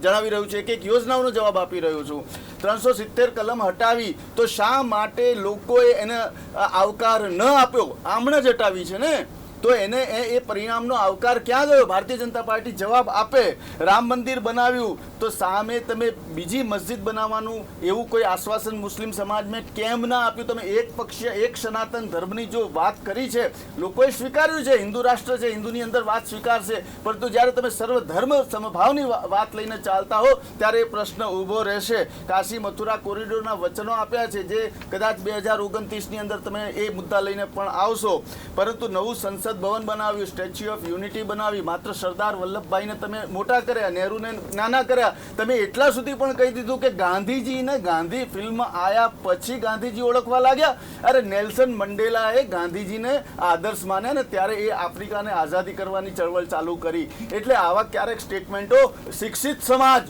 જણાવી રહ્યું છું, એક યોજનાઓનો જવાબ આપી રહ્યો છું. 370 કલમ હટાવી તો શા માટે લોકોએ એને આવકાર ન આપ્યો? આમણે જ હટાવી છે ને, તો એને એ પરિણામનો આવકાર ક્યાં ગયો? ભારતીય જનતા પાર્ટી જવાબ આપે. રામ મંદિર બનાવ્યું તો સામે તમે બીજી મસ્જિદ બનાવવાનું એવું કોઈ આશ્વાસન મુસ્લિમ સમાજને કેમ ના આપ્યું? તમે એક પક્ષીય એક સનાતન ધર્મની જો વાત કરી છે, લોકોએ સ્વીકાર્યું છે, હિન્દુ રાષ્ટ્ર છે, હિન્દુની અંદર વાત સ્વીકારશે, પરંતુ જ્યારે તમે સર્વ ધર્મ સમભાવની વાત લઈને ચાલતા હો ત્યારે એ પ્રશ્ન ઊભો રહેશે. કાશી મથુરા કોરિડોરના વચનો આપ્યા છે જે કદાચ 2029ની અંદર તમે એ મુદ્દા લઈને પણ આવશો, પરંતુ નવું સંસદ ભવન બનાવ્યું, સ્ટેચ્યુ ઓફ યુનિટી બનાવી, માત્ર સરદાર વલ્લભભાઈને તમે મોટા કર્યા, નહેરુને નાના કર્યા. તમે એટલા સુધી પણ કહી દીધું કે ગાંધીજીને ગાંધી ફિલ્મ આયા પછી ગાંધીજી ઓળખવા લાગ્યા. અરે નેલ્સન મંડેલાએ ગાંધીજીને આદર્શ માન્યા ને ત્યારે એ આફ્રિકાને આઝાદી કરવાની ચળવળ ચાલુ કરી. એટલે આવા ક્યારેક સ્ટેટમેન્ટો શિક્ષિત સમાજ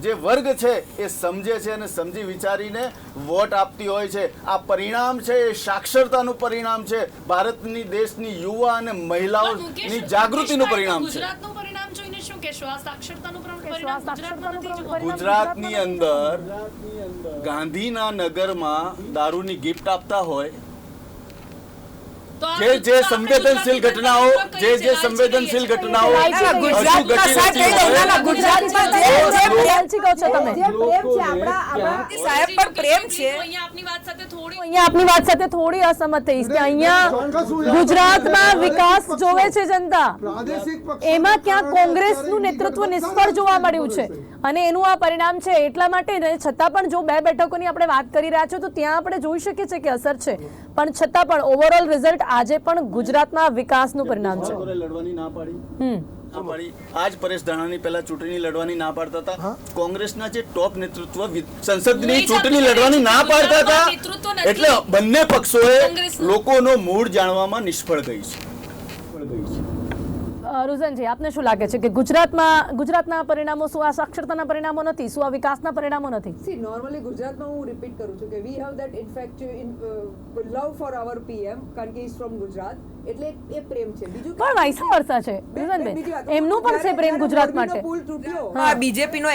જે વર્ગ છે એ સમજે છે અને સમજી વિચારીને વોટ આપતી હોય છે. આ પરિણામ છે એ સાક્ષરતાનું પરિણામ છે, ભારતની દેશની યુવા અને મહિલાઓની જાગૃતિનું પરિણામ છે. ગુજરાતનું પરિણામ જોઈને શું કહેશો? આ સાક્ષરતાનું પરિણામ ગુજરાતમાં નથી જોવા? ગુજરાતની અંદર ગાંધીના નગરમાં દારૂની ગિફ્ટ આપતા હોય, તો આ જે સંવેદનશીલ ઘટનાઓ સંવેદનશીલ ઘટનાઓ ગુજરાતમાં સાહેબ કહી દઉં, ના, ના, ગુજરાતમાં લાલચી કહો છો તમે. સાહેબ પણ પ્રેમ છે. હું અહીંયા આપની વાત સાથે થોડી અહીંયા આપની વાત સાથે થોડી અસહમત થઈશ કે અહીંયા ગુજરાતમાં વિકાસ જોવે છે જનતા, પ્રાદેશિક પક્ષો એમાં ક્યાં કોંગ્રેસનું નેતૃત્વ નિષ્ફળ જોવા મળ્યું છે અને એનું આ પરિણામ છે. એટલા માટે ને છતાં પણ જો 2 બેઠકોની આપણે વાત કરી રહ્યા છો તો ત્યાં આપણે જોઈ શકીએ છીએ કે અસર છે, પણ છતાં પણ ઓવરઓલ રિઝલ્ટ આજે પણ ગુજરાતના વિકાસનું પરિણામ છે. લડવાની ના પાડી. આજ પરેશ ધાનાણી પહેલા ચૂંટણી લડવાની ના પાડતા હતા. કોંગ્રેસના જે ટોપ નેતૃત્વ સંસદની ચૂંટણી લડવાની ના પાડતા હતા, એટલે બંને પક્ષોએ લોકોનો મૂડ જાણવામાં નિષ્ફળ ગઈ છે. રુઝનજી, આપને શું લાગે છે કે ગુજરાતના પરિણામો શું આ સાક્ષરતાના પરિણામો નથી? શું આ વિકાસના પરિણામો નથી? See, normally ગુજરાતમાં હું રિપીટ કરું છું કે we have that infectious love for our PM કારણ કે he is from ગુજરાત, એટલે એ પ્રેમ છે. બીજું પણ વાઇસ વર્ષા છે રુઝનભાઈ, એમનું પણ છે પ્રેમ ગુજરાત માટે. પુલ તૂટ્યો, હા, બીજેપી નો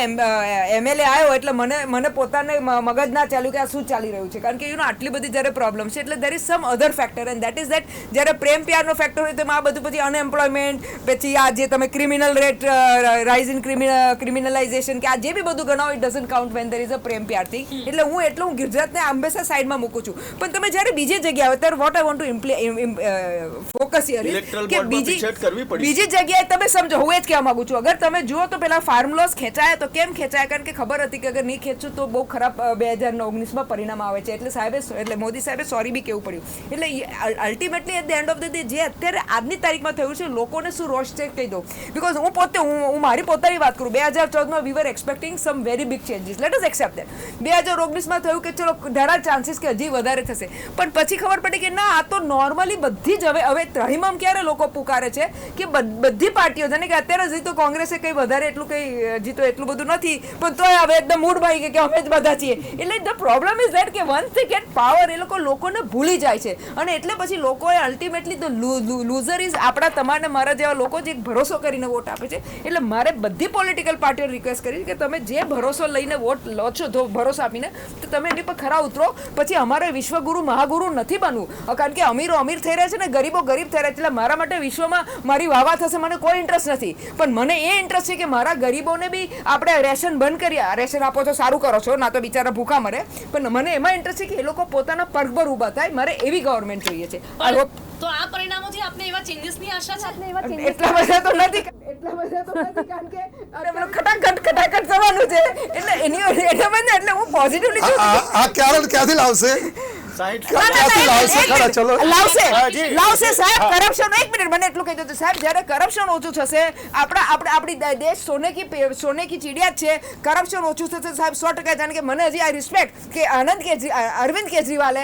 એમએલએ આવ્યો એટલે મને પોતાને મગજ ના ચાલ્યું કે આ શું ચાલી રહ્યું છે, કારણ કે આટલી બધી જ્યારે પ્રોબ્લેમ છે એટલે there is some other factor and that is that જ્યારે પ્રેમ પ્યારનો ફેક્ટર હોય તેમાં આ બધું પછી અનએમ્પ્લોયમેન્ટ, પછી આ જે તમે criminal rate rise in criminalisation કે આ જે બી બધું ગણાવો it doesn't count when there is a પ્રેમ પ્યાર થિંગ. એટલે હું ગુજરાતને હંમેશા સાઈડમાં મૂકું છું. પણ તમે જ્યારે બીજી જગ્યાએ આવે ત્યારે what I want to focus here કે બીજી જગ્યાએ તમે સમજો, હું એ જ કહેવા માંગુ છું, અગર તમે જુઓ તો પેલા ફાર્મ લોસ ખેંચાયા તો કેમ ખેંચાયા? કારણ કે ખબર હતી કે અગર નહીં ખેંચું તો બહુ ખરાબ 2019માં પરિણામ આવે છે. એટલે મોદી સાહેબે સોરી બી કહેવું પડ્યું. એટલે ultimately at the end of the day જે અત્યારે આજની તારીખમાં થયું છે, લોકોને શું રોષ છે કહી દઉં. બિકોઝ હું મારી પોતાની વાત કરું, 2014માં we were expecting some very big changes, let us accept that. 2019માં થયું કે ચલો there are ચાન્સીસ કે હજી વધારે થશે, પણ પછી ખબર પડી કે ના, આ તો નોર્મલી બધી જ હવે હવે ત્રાહિમામ ક્યારે લોકો પુકારે છે કે બધી પાર્ટીઓ જાણે કે અત્યારે હજી તો કોંગ્રેસે કંઈ વધારે એટલું કંઈ હજી તો એટલું બધું નથી પણ તોય હવે એકદમ મૂડ ભાઈ કે અમે જ બધા છીએ. એટલે ધ પ્રોબ્લેમ ઇઝ દેટ કે વન્સ દે ગેટ પાવર એ લોકોને ભૂલી જાય છે અને એટલે પછી લોકોએ અલ્ટિમેટલી તો લૂઝર ઇઝ આપણા તમારે મારા જેવા લોકો જે ભરોસો કરીને વોટ આપે છે. એટલે મારે બધી પોલિટિકલ પાર્ટીઓ રિક્વેસ્ટ કરી કે તમે જે ભરોસો લઈને વોટ લો છો ભરોસો આપીને તો તમે એની પર ખરા ઉતરો. પછી અમારે વિશ્વગુરુ મહાગુરુ નથી બનવું કારણ કે અમીરો અમીર થઈ રહ્યા છે ને ગરીબો ગરીબ થઈ રહ્યા છે. એટલે મારા માટે વિશ્વમાં મારી વાવા થશે મને કોઈ ઇન્ટરેસ્ટ નથી પણ મને એ ઇન્ટરેસ્ટ છે કે મારા ગરીબોને બી આપણે રેશન બંધ કરીએ. રેશન આપો છો સારું કરો છો ના તો બિચારા ભૂખા મરે પણ મને એમાં ઇન્ટરેસ્ટ છે કે એ લોકો પોતાના પગ પર ઊભા થાય. મારે એવી ગવર્મેન્ટ જોઈએ છે. તો આ પરિણામોથી આપને એવા ચેન્જીસની આશા છે? એટલા બધા તો નથી કારણ કે ખટાખટ થવાનું છે એટલે એની એટલે હું પોઝિટિવલી છું. આ ક્યાંથી લાવશે? લાવશે સાહેબ કરપ્શન. એક મિનિટ મને એટલું કહી દો સાહેબ જ્યારે કરપ્શન ઓછું થશે આપણી દેશ સોને કી ચીડિયા છે. કરપ્શન ઓછું થશે સાહેબ 100%. જાણે કે મને હજી આ રિસ્પેક્ટ કે અરવિંદ કેજરીવાલે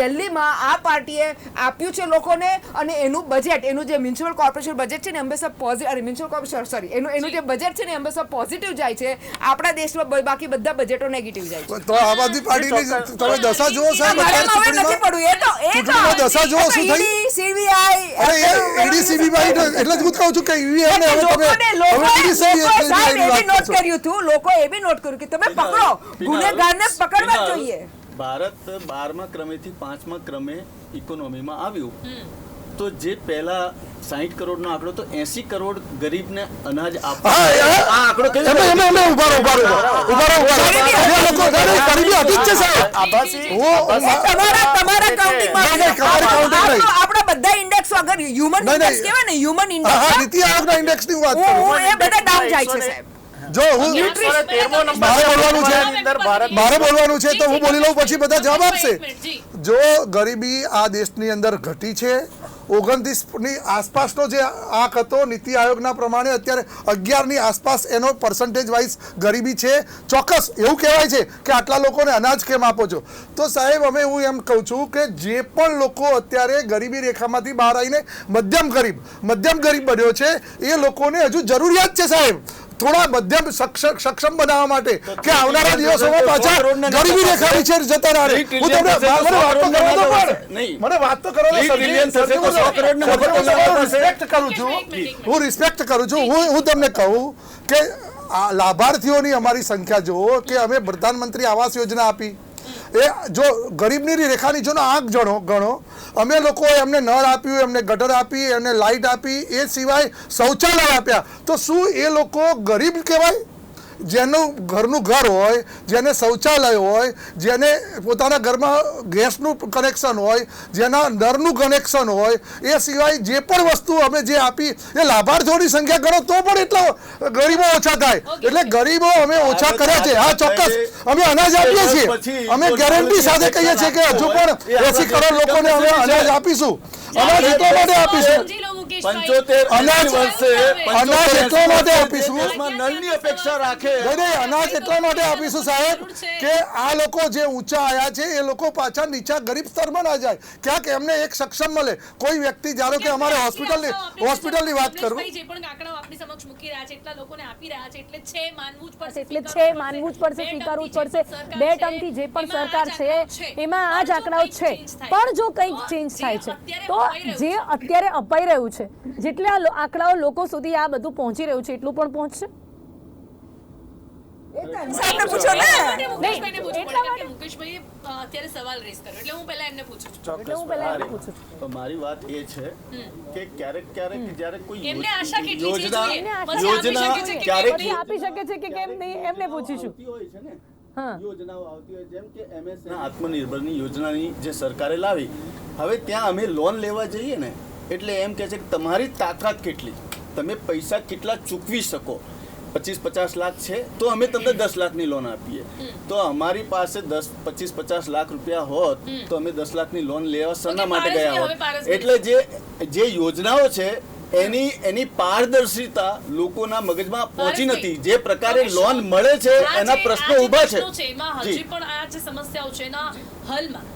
દિલ્હીમાં આ પાર્ટીએ આપ્યું છે લોકોને અને એનું બજેટ એનું જે મ્યુનિસિપલ કોર્પોરેશન બજેટ છે ને હંમેશા પોઝિટિવ મ્યુનિસિપલ કોર્પોરેશન સોરી એનું જે બજેટ છે ને હંમેશા પોઝિટિવ જાય છે. આપણા દેશમાં બાકી બધા બજેટો નેગેટિવ જાય છે. તો આમ આદમી પાર્ટીની તમે દશા જુઓ સાહેબ દશા જુઓ શું થઈ સીબીઆઈ એટલે જ હું કહું છું કે લોકો એ બી નોટ કર્યું કે તમે પકડો ગુનેગારને પકડવા જોઈએ. ભારત 12મા ક્રમેથી 5મા ક્રમે ઇકોનોમીમાં આવ્યું તો જે પહેલા 60 કરોડનો આંકડો તો 80 કરોડ ગરીબને અનાજ આપણા બધા ઇન્ડેક્સ અગર હ્યુમન ઇન્ડેક્સ કહેવાય ને હ્યુમન ઇન્ડેક્સ નીતિ આયોગના ઇન્ડેક્સની વાત કરું એ બધા ડાઉન જાય છે સાહેબ. જો મારે બોલવાનું છે તો હું બોલી લઉં પછી બધા જવાબ આપશે. જો ગરીબી આ દેશની અંદર ઘટી છે 29ની આસપાસનો જે આંક હતો નીતિ આયોગના પ્રમાણે અત્યારે 11ની આસપાસ એનો પર્સન્ટેજ વાઇઝ ગરીબી છે. ચોક્કસ એવું કહેવાય છે કે આટલા લોકોને અનાજ કેમ આપો છો? તો સાહેબ અમે હું એમ કહું છું કે જે પણ લોકો અત્યારે ગરીબી રેખામાંથી બહાર આવીને મધ્યમ ગરીબ બન્યો છે એ લોકોને હજુ જરૂરિયાત છે સાહેબ થોડા મધ્યમ સક્ષમ બનાવવા માટે કે આવનારા દિવસોમાં પાછા ગરીબી રેખા નીચે જતા રહે. હું તમને મને વાત તો કરો હું રિસ્પેક્ટ કરું છું. હું તમને કહું કે આ લાભાર્થીઓની અમારી સંખ્યા જુઓ કે અમે પ્રધાનમંત્રી આવાસ યોજના આપી એ જો ગરીબની રેખા નીચેનો આંક ગણો અમે લોકોએ એમને નળ આપ્યું એમને ગટર આપી એમને લાઇટ આપી એ સિવાય શૌચાલય આપ્યા. તો શું એ લોકો ગરીબ કહેવાય? જેનું ઘરનું ઘર હોય જેને શૌચાલય હોય જેને પોતાના ઘરમાં ગેસનું કનેક્શન હોય જેના નળનું કનેક્શન હોય એ સિવાય જે પણ વસ્તુ અમે જે આપી એ લાભાર્થીઓની સંખ્યા ગણો તો પણ એટલા ગરીબો ઓછા થાય. એટલે ગરીબો અમે ઓછા કર્યા છે. હા ચોક્કસ અમે અનાજ આપીએ છીએ. અમે ગેરંટી સાથે કહીએ છીએ કે હજુ પણ 80 કરોડ લોકોને અમે અનાજ આપીશું. અનાજ એટલા માટે આપીશું અનાજ એટલા માટે આપીશું નળની અપેક્ષા રાખે અનાજ એટલા માટે આપીશું સાહેબ કે આ લોકો જે ઊંચા આયા છે એ લોકો પાછા નીચા ગરીબ સ્તરમાં ના જાય. ક્યાંક એમને એક સક્ષમ મળે. કોઈ વ્યક્તિ ધારો કે અમારે હોસ્પિટલની વાત કરું જે પણ આંકડાઓ આપણી સમક્ષ મૂકી રહ્યા છે એટલા લોકોને આપી રહ્યા છે એટલે છે માનવું જ પડશે સ્વીકારવું જ પડશે. 2 ટર્મથી જે પણ સરકાર છે એમાં આ જ આંકડાઓ છે પણ જો કંઈક ચેન્જ થાય છે તો જે અત્યારે અપાઈ રહ્યું છે જેટલા આંકડાઓ લોકો સુધી આ બધું પહોંચી રહ્યું છે એટલું પણ પહોંચશે? મારી વાત એ છે કે ક્યારેક જ્યારે કોઈ આપી શકે છે કે કેમ નહીં એમને પૂછીશું. યોજનાઓ આવતી હોય જેમ કે MS આત્મનિર્ભરની યોજનાની જે સરકારે લાવી હવે ત્યાં અમે લોન લેવા જઈએ ને એટલે એમ કહે છે કે તમારી તાકાત કેટલી તમે પૈસા કેટલા ચૂકવી શકો. 25-50 લાખ છે તો અમે તમને 10 લાખની લોન આપીએ. તો અમારી પાસે 25-50 લાખ રૂપિયા હોત તો અમે 10 લાખની લોન લેવા શેના માટે ગયા હોત? એટલે જે યોજનાઓ છે એની પારદર્શિતા લોકોના મગજમાં પહોંચી નથી. જે પ્રકારે લોન મળે છે એના પ્રશ્નો ઊભા છે. હજી પણ આ જે સમસ્યાઓ છે એના હલમાં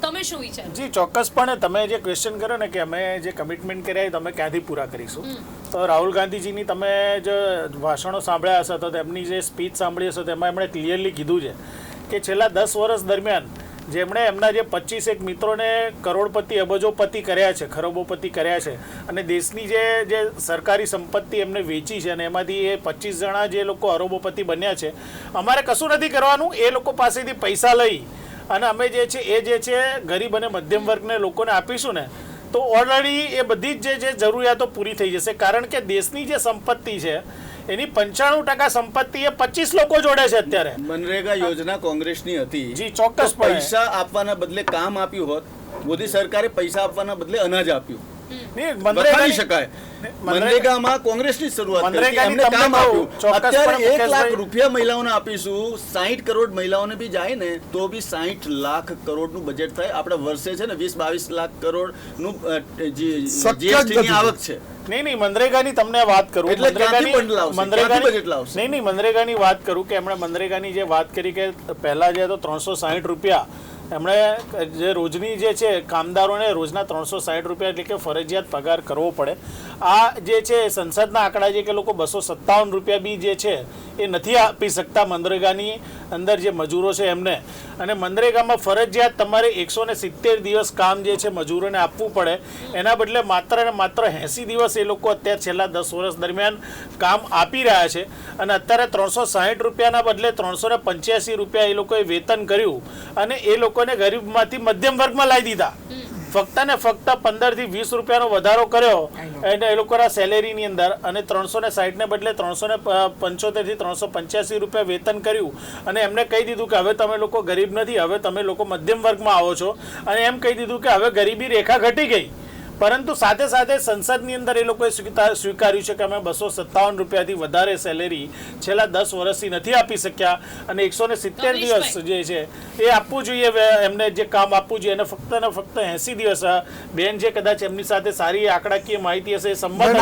તમે શું વિચારો? જી ચોક્કસપણે તમે જે ક્વેશ્ચન કર્યો ને કે અમે જે કમિટમેન્ટ કર્યા એ તમે ક્યાંથી પૂરા કરીશું, તો રાહુલ ગાંધીજીની તમે જે ભાષણો સાંભળ્યા હશે તો તેમની જે સ્પીચ સાંભળી હશે તેમાં એમણે ક્લિયરલી કીધું છે કે છેલ્લા 10 વર્ષ દરમિયાન જેમણે એમના જે 25 મિત્રોને કરોડપતિ અબજોપતિ કર્યા છે, ખરબોપતિ કર્યા છે, અને દેશની જે સરકારી સંપત્તિ એમને વેચી છે અને એમાંથી એ 25 જણા જે લોકો અરબોપતિ બન્યા છે, અમારે કશું નથી કરવાનું, એ લોકો પાસેથી પૈસા લઈ અને અમે જે છે એ જે છે ગરીબ અને મધ્યમ વર્ગને લોકોને આપીશું ને તો ઓલરેડી એ બધી જ જે જરૂરિયાતો પૂરી થઈ જશે. કારણ કે દેશની જે સંપત્તિ છે એની 95% સંપત્તિ એ 25 લોકો જોડે છે અત્યારે. મનરેગા યોજના કોંગ્રેસની હતી. જી, ચોક્કસપણે. પૈસા આપવાના બદલે કામ આપ્યું હોત, મોદી સરકારે પૈસા આપવાના બદલે અનાજ આપ્યું. વખાણી શકાય. મનરેગામાં કોંગ્રેસની શરૂઆત કરી, એમને કામ આપ્યું. અત્યારે 1 લાખ રૂપિયા મહિલાઓને આપીશું, 60 કરોડ મહિલાઓને બી જાય ને તો બી 60 લાખ કરોડનું બજેટ થાય. આપણે વર્ષે છે ને 20-22 લાખ કરોડનું જીએસટી ની આવક છે. નહીં મનરેગાની તમને વાત કરું, મનરેગાની વાત કરું કે એમણે મનરેગાની જે વાત કરી કે પહેલા જે તો 360 રૂપિયા એમણે જે રોજની જે છે કામદારોને રોજના 360 રૂપિયા એટલે કે ફરજિયાત પગાર કરવો પડે. આ જે છે સંસદના આંકડા છે કે લોકો 257 રૂપિયા બી જે છે એ નથી આપી શકતા મનરેગાની અંદર જે મજૂરો છે એમને. અને મનરેગામાં ફરજિયાત તમારે 170 દિવસ કામ જે છે મજૂરોને આપવું પડે, એના બદલે માત્ર ને માત્ર 80 દિવસ એ લોકો અત્યારે છેલ્લા 10 વર્ષ દરમિયાન કામ આપી રહ્યા છે. અને અત્યારે 360 રૂપિયાના બદલે 385 રૂપિયા એ લોકોએ વેતન કર્યું અને એ લોકોને ગરીબમાંથી મધ્યમ વર્ગમાં લાવી દીધા. ફક્ત ને ફક્ત 15 થી 20 રૂપિયાનો વધારો કર્યો અને એ લોકોના સેલેરીની અંદર, અને 360 ને બદલે 375 થી 385 રૂપિયા વેતન કર્યું. અને એમને કહી દીધું કે હવે તમે લોકો ગરીબ નથી, હવે તમે લોકો મધ્યમ વર્ગમાં આવો છો, અને એમ કહી દીધું કે હવે ગરીબી રેખા ઘટી ગઈ. પરંતુ સાથે સાથે સંસદની અંદર એ લોકોએ સ્વીકાર્યું છે કે અમે 257 રૂપિયાથી વધારે સેલેરી છેલ્લા 10 વર્ષથી નથી આપી શક્યા, અને 170 દિવસ જે છે એ આપવું જોઈએ, એમને જે કામ આપવું જોઈએ, અને ફક્ત ને ફક્ત 80 દિવસ. બેન જે કદાચ એમની સાથે સારી આંકડાકીય માહિતી હશે એ સંબંધ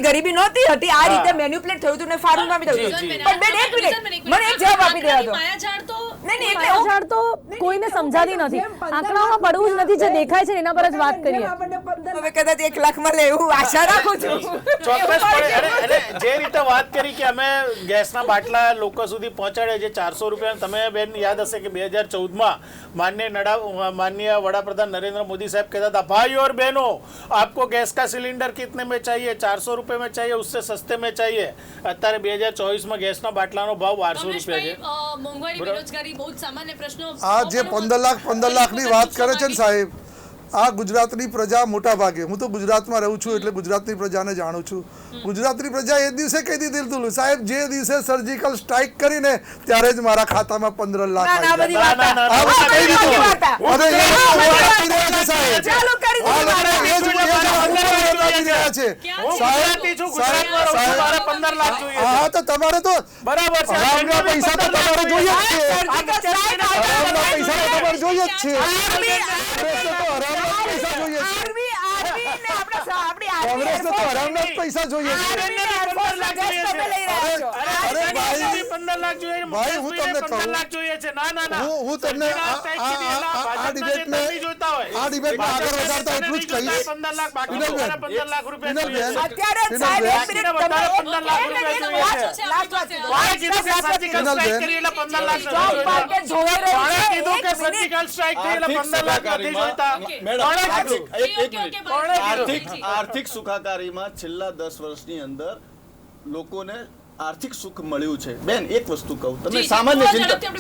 ગરીબી નહોતી હતી, આ રીતે મેન્યુપ્લેટ થયું હતું ને ફારું નામી થયું. પણ બેન એક મિનિટ મને એક જવાબ આપી દેવા દો. માયાજાળ તો માયાજાળ તો કોઈને સમજાતી નથી, આંકડાઓમાં પડવું જ નથી, જે દેખાય છે એના પર જ વાત કરીએ. હવે કદાચ 1 લાખ મળે એવું આશા રાખું છું. ચોક્કસપણે જે રીતે વાત કરી કે અમે ગેસના બાટલા લોકો સુધી પહોંચાડે છે 400 રૂપિયા. તમે બેન યાદ હશે કે 2014માં माननीय वडाप्रधान नरेंद्र मोदी साहब कहता था भाई और बहनों आपको गैस का सिलेंडर कितने में चाहिए, 400 रुपए में चाहिए, उससे सस्ते में चाहिए. અત્યારે 2024માં ગેસના બાટલાનો ભાવ 1200 રૂપિયા છે. મોંઘવારી બેરોજગારી બહુ જ સામાન્ય પ્રશ્નો. આ જે 15 લાખની વાત કરે છે ને સાહેબ, આ ગુજરાતની પ્રજા મોટા ભાગે, હું તો ગુજરાતમાં રહું છું એટલે ગુજરાતની પ્રજાને જાણું છું. ગુજરાતની પ્રજા એ દિવસે કહી દીધું સાહેબ, જે દિવસે સર્જિકલ સ્ટ્રાઇક કરીને ત્યારે જ મારા ખાતામાં 15 લાખ હા તો તમારે તો બરાબર પૈસા તો તમારે જોઈએ જ છે, પૈસા જોઈએ છે. હું તમને આ ડિબેટમાં આગળ વધારતા એટલું જ કહીશ, આર્થિક સુખાકારીમાં છેલ્લા 10 વર્ષની અંદર લોકોને આર્થિક સુખ મળ્યું છે. બેન એક વસ્તુ કહું, તમે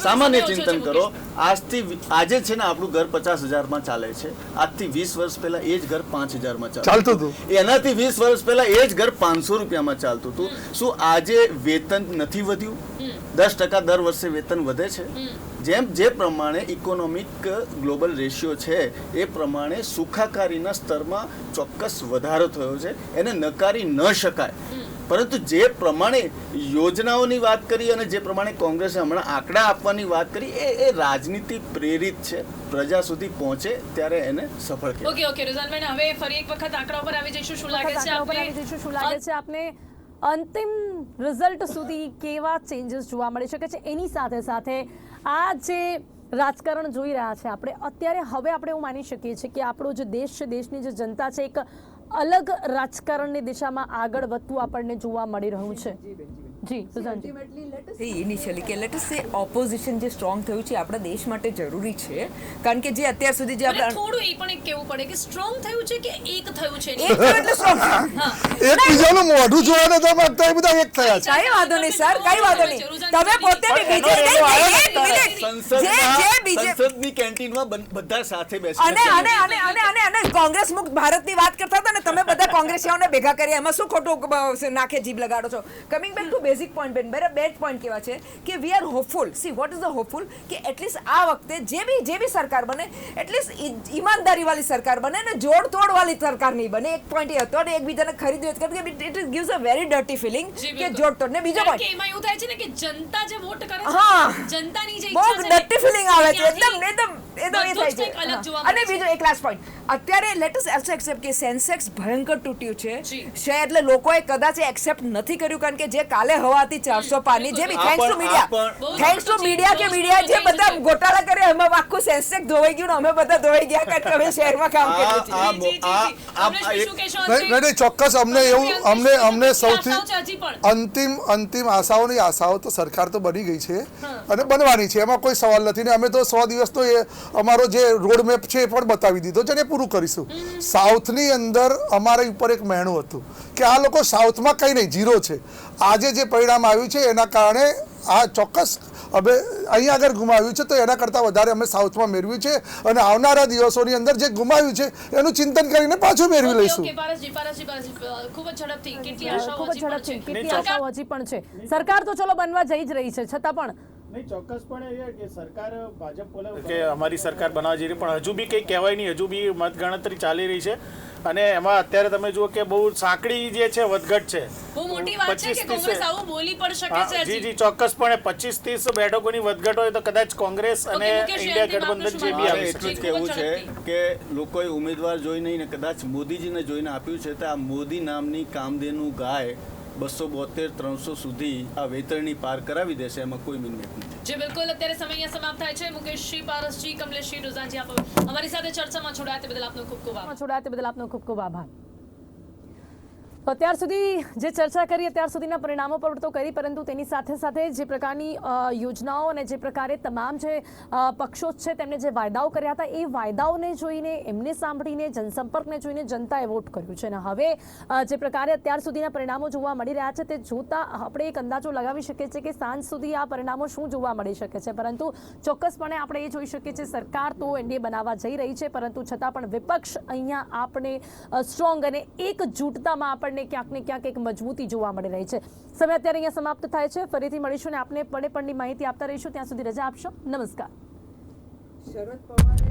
સામાન્ય ચિંતન કરો. આજે છે ને આપણું ઘર 50,000 ચાલે છે, આજથી 20 વર્ષ પહેલા એ જ ઘર 5,000 ચાલતું હતું, એનાથી 20 વર્ષ પહેલા એ જ ઘર 500 રૂપિયામાં ચાલતું હતું. શું આજે વેતન નથી વધ્યું? 10% દર વર્ષે વેતન વધે છે. જે પ્રમાણે ઇકોનોમિક ગ્લોબલ રેશિયો છે એ પ્રમાણે સુખાકારીના સ્તરમાં ચોક્કસ વધારો થયો છે, એને નકારી ન શકાય. પરંતુ જે પ્રમાણે યોજનાઓની વાત કરી અને જે પ્રમાણે કોંગ્રેસે હમણાં આંકડા આપવાની વાત કરી એ રાજનીતિ પ્રેરિત છે. પ્રજા સુધી પહોંચે ત્યારે એને સફળ કહેવાય. ઓકે રુઝાનબેન, હવે ફરી એક વખત આંકડા પર આવી જઈશું. શું લાગે છે આપને? અંતિમ રિઝલ્ટ સુધી કેવા ચેન્જીસ જોવા મળી શકે છે, એની સાથે સાથે આ જે રાજકારણ જોઈ રહ્યા છે આપણે અત્યારે, હવે આપણે એવું માની શકીએ છીએ કે આપણો જે દેશ છે, દેશની જે જનતા છે, એક અલગ રાજકારણની દિશામાં આગળ વધતું આપણને જોવા મળી રહ્યું છે. જી સુઝાનજી. Ultimately, let us ઇનિશિયલી કે લેટ અસ સે ઓપોઝિશન જે સ્ટ્રોંગ થયું છે આપણા દેશ માટે જરૂરી છે, કારણ કે જે અત્યાર સુધી જે અને આપણે થોડું એ પણ એક કહેવું પડે કે સ્ટ્રોંગ થયું છે કે એક થયું છે એક થયું એટલે strong. એકબીજાનું મોઢું જોવા નતા માંગતા, એ બધા એક થયા છે. કઈ વાંધો નહીં સર, કઈ વાંધો નહીં. તમે પોતે બી બીજે એક મિનિટ જે બીજે સંસદની કેન્ટીનમાં બધા સાથે બેસી અને કોંગ્રેસ મુક્ત ભારતની વાત કરતા હતા ને, તમે બધા કોંગ્રેસીઓને ભેગા કર્યા, એમાં શું ખોટું નાખે જીભ લગાડો છો? Coming back to basic point, બેન બરાબર બે પોઈન્ટ કેવા છે કે we are hopeful. See what is the hopeful કે એટલીસ્ટ આ વખતે જે બી સરકાર બને એટલીસ્ટ ઈમાનદારી વાળી સરકાર બને ને જોડ તોડ વાળી સરકાર નહીં બને. એક પોઈન્ટ એ હતો, અને એકબીજાને ખરીદ્યું કારણ કે it gives a very dirty feeling કે જોડ તોડ. ને બીજો કારણ કે પોઈન્ટ એમાં એવું થાય છે ને કે જનતા જે વોટ કરે હા. છે, જનતાની જે બહુ ઈચ્છા છે ને, ડર્ટી ફિલિંગ આવે છે, એકદમ ત્યાંથી એ બધું જ થાય કંઈક અલગ છે. જોવા અને મળે છે. બીજો એક લાસ્ટ પોઈન્ટ, અત્યારે લેટ અસ ઓલ્સો એક્સેપ્ટ કે સેન્સેક્સ ભયંકર તૂટ્યું છે જી. છે, એટલે લોકોએ કદાચ એક્સેપ્ટ નથી કર્યું, કારણ કે જે કાલે હવા હતી 400 પારની, જે બી થેન્ક્સ ટુ મીડિયા, બહુ થેન્ક્સ ટુ મોટું મીડિયા કે ચીજ, મીડિયા જે મોટું બધા ચીજ. ગોટાળા કરે, એમાં આખું સેન્સેક્સ ધોવાઈ ગયું ને અમે બધા ધોવાઈ ગયા, કારણ કે અમે શહેરમાં કામ કરીએ છીએ. જી, જી, જી. અમરેશભાઈ, શું કહેશો નહીં અંતિમ? નહીં, ચોક્કસ અમને એવું અમને સૌથી આશાઓ છે હજી પણ. અંતિમ આશાઓની આશાઓ તો સરકાર તો બની ગઈ છે અને બનવાની છે, એમાં કોઈ સવાલ નથી. ને અમે તો 100 દિવસનો એ અમારો જે રોડ મેપ છે એ પણ બતાવી દીધો છે અને એ પૂરું કરીશું. સાઉથની અંદર અમારા ઉપર એક મહેણું હતું કે આ લોકો સાઉથમાં કંઈ નહીં, ઝીરો છે. આજે જે પરિણામ આવ્યું છે એના કારણે આ ચોક્કસ હવે અહીંયા આગળ ગુમાવ્યું છે, તો એના કરતાં વધારે અમે સાઉથમાં મેળવ્યું છે અને આવનારા દિવસોની અંદર જે ગુમાવ્યું છે એનું ચિંતન કરીને પાછું મેળવી ઓકે, લઈશું. ઓકે, પારસજી, ખૂબ જ ઝડપથી કેટલી આશાઓ ખૂબ જ હજી પણ ઝડપથી છે? કેટલી આશાઓ હજી પણ છે. સરકાર તો ચલો બનવા જઈ જ રહી છે, છતાં પણ નહીં, ચોક્કસપણે એ કે સરકાર ભાજપ બોલે કે અમારી સરકાર બનાવવા જઈ રહી, પણ હજુ બી કંઈ કહેવાય નહીં, હજુ બી મતગણતરી ચાલી રહી છે. અને એમાં અત્યારે તમે જુઓ કે બહુ સાંકડી જે છે વધઘટ છે. બહુ મોટી વાત છે કે 25-30 કોંગ્રેસ આવું બોલી પણ શકે હા, છે જી હજી. જી ચોક્કસપણે 25-30 બેઠકોની વધઘટ હોય તો કદાચ કોંગ્રેસ અને ઓકે, મુકેશ, ઇન્ડિયા અંતિમ આપનું ગઠબંધન શું જે બી માનવું આવી છે? શકે. એટલું જ કહેવું છે કે લોકોએ ઉમેદવાર જોઈને ને કદાચ મોદીજીને જોઈને આપ્યું છે તો આ મોદી નામની કામધેનુ ગાય 272-300 સુધી આ વેતરણી પાર કરાવી દેશે, એમાં કોઈ મિનિટ નથી. જે બિલકુલ અત્યારે સમય અહીંયા સમાપ્ત થાય છે. મુકેશજી, પારસજી, કમલેશજી, રોઝાનજી, આપ અમારી સાથે ચર્ચામાં જોડાયા તે બદલ આપનો ખૂબ ખૂબ આભાર. છોડાયા તે બદલ આપનો ખૂબ ખૂબ આભાર. તો અત્યાર સુધી જે ચર્ચા કરી, અત્યાર સુધીના પરિણામો પર તો કરી, પરંતુ તેની સાથે સાથે જે પ્રકારની યોજનાઓ અને જે પ્રકારે તમામ જે પક્ષો છે તેમણે જે વાયદાઓ કર્યા હતા એ વાયદાઓને જોઈને, એમને સાંભળીને, જનસંપર્કને જોઈને જનતાએ વોટ કર્યું છે. અને હવે જે પ્રકારે અત્યાર સુધીના પરિણામો જોવા મળી રહ્યા છે તે જોતા આપણે એક અંદાજો લગાવી શકીએ છીએ કે સાંજ સુધી આ પરિણામો શું જોવા મળી શકે છે. પરંતુ ચોક્કસપણે આપણે એ જોઈ શકીએ છીએ સરકાર તો એનડીએ બનાવવા જઈ રહી છે, પરંતુ છતાં પણ વિપક્ષ અહીંયા આપણે સ્ટ્રોંગ અને એકજૂટતામાં આપણને ક્યાંક ને ક્યાંક એક મજબૂતી જોવા મળી રહી છે. સમય અત્યારે અહીંયા સમાપ્ત થાય છે. ફરીથી મળીશું ને આપને પડે પડની માહિતી આપતા રહીશું. ત્યાં સુધી રજા આપશો. નમસ્કાર. શરદ પવારે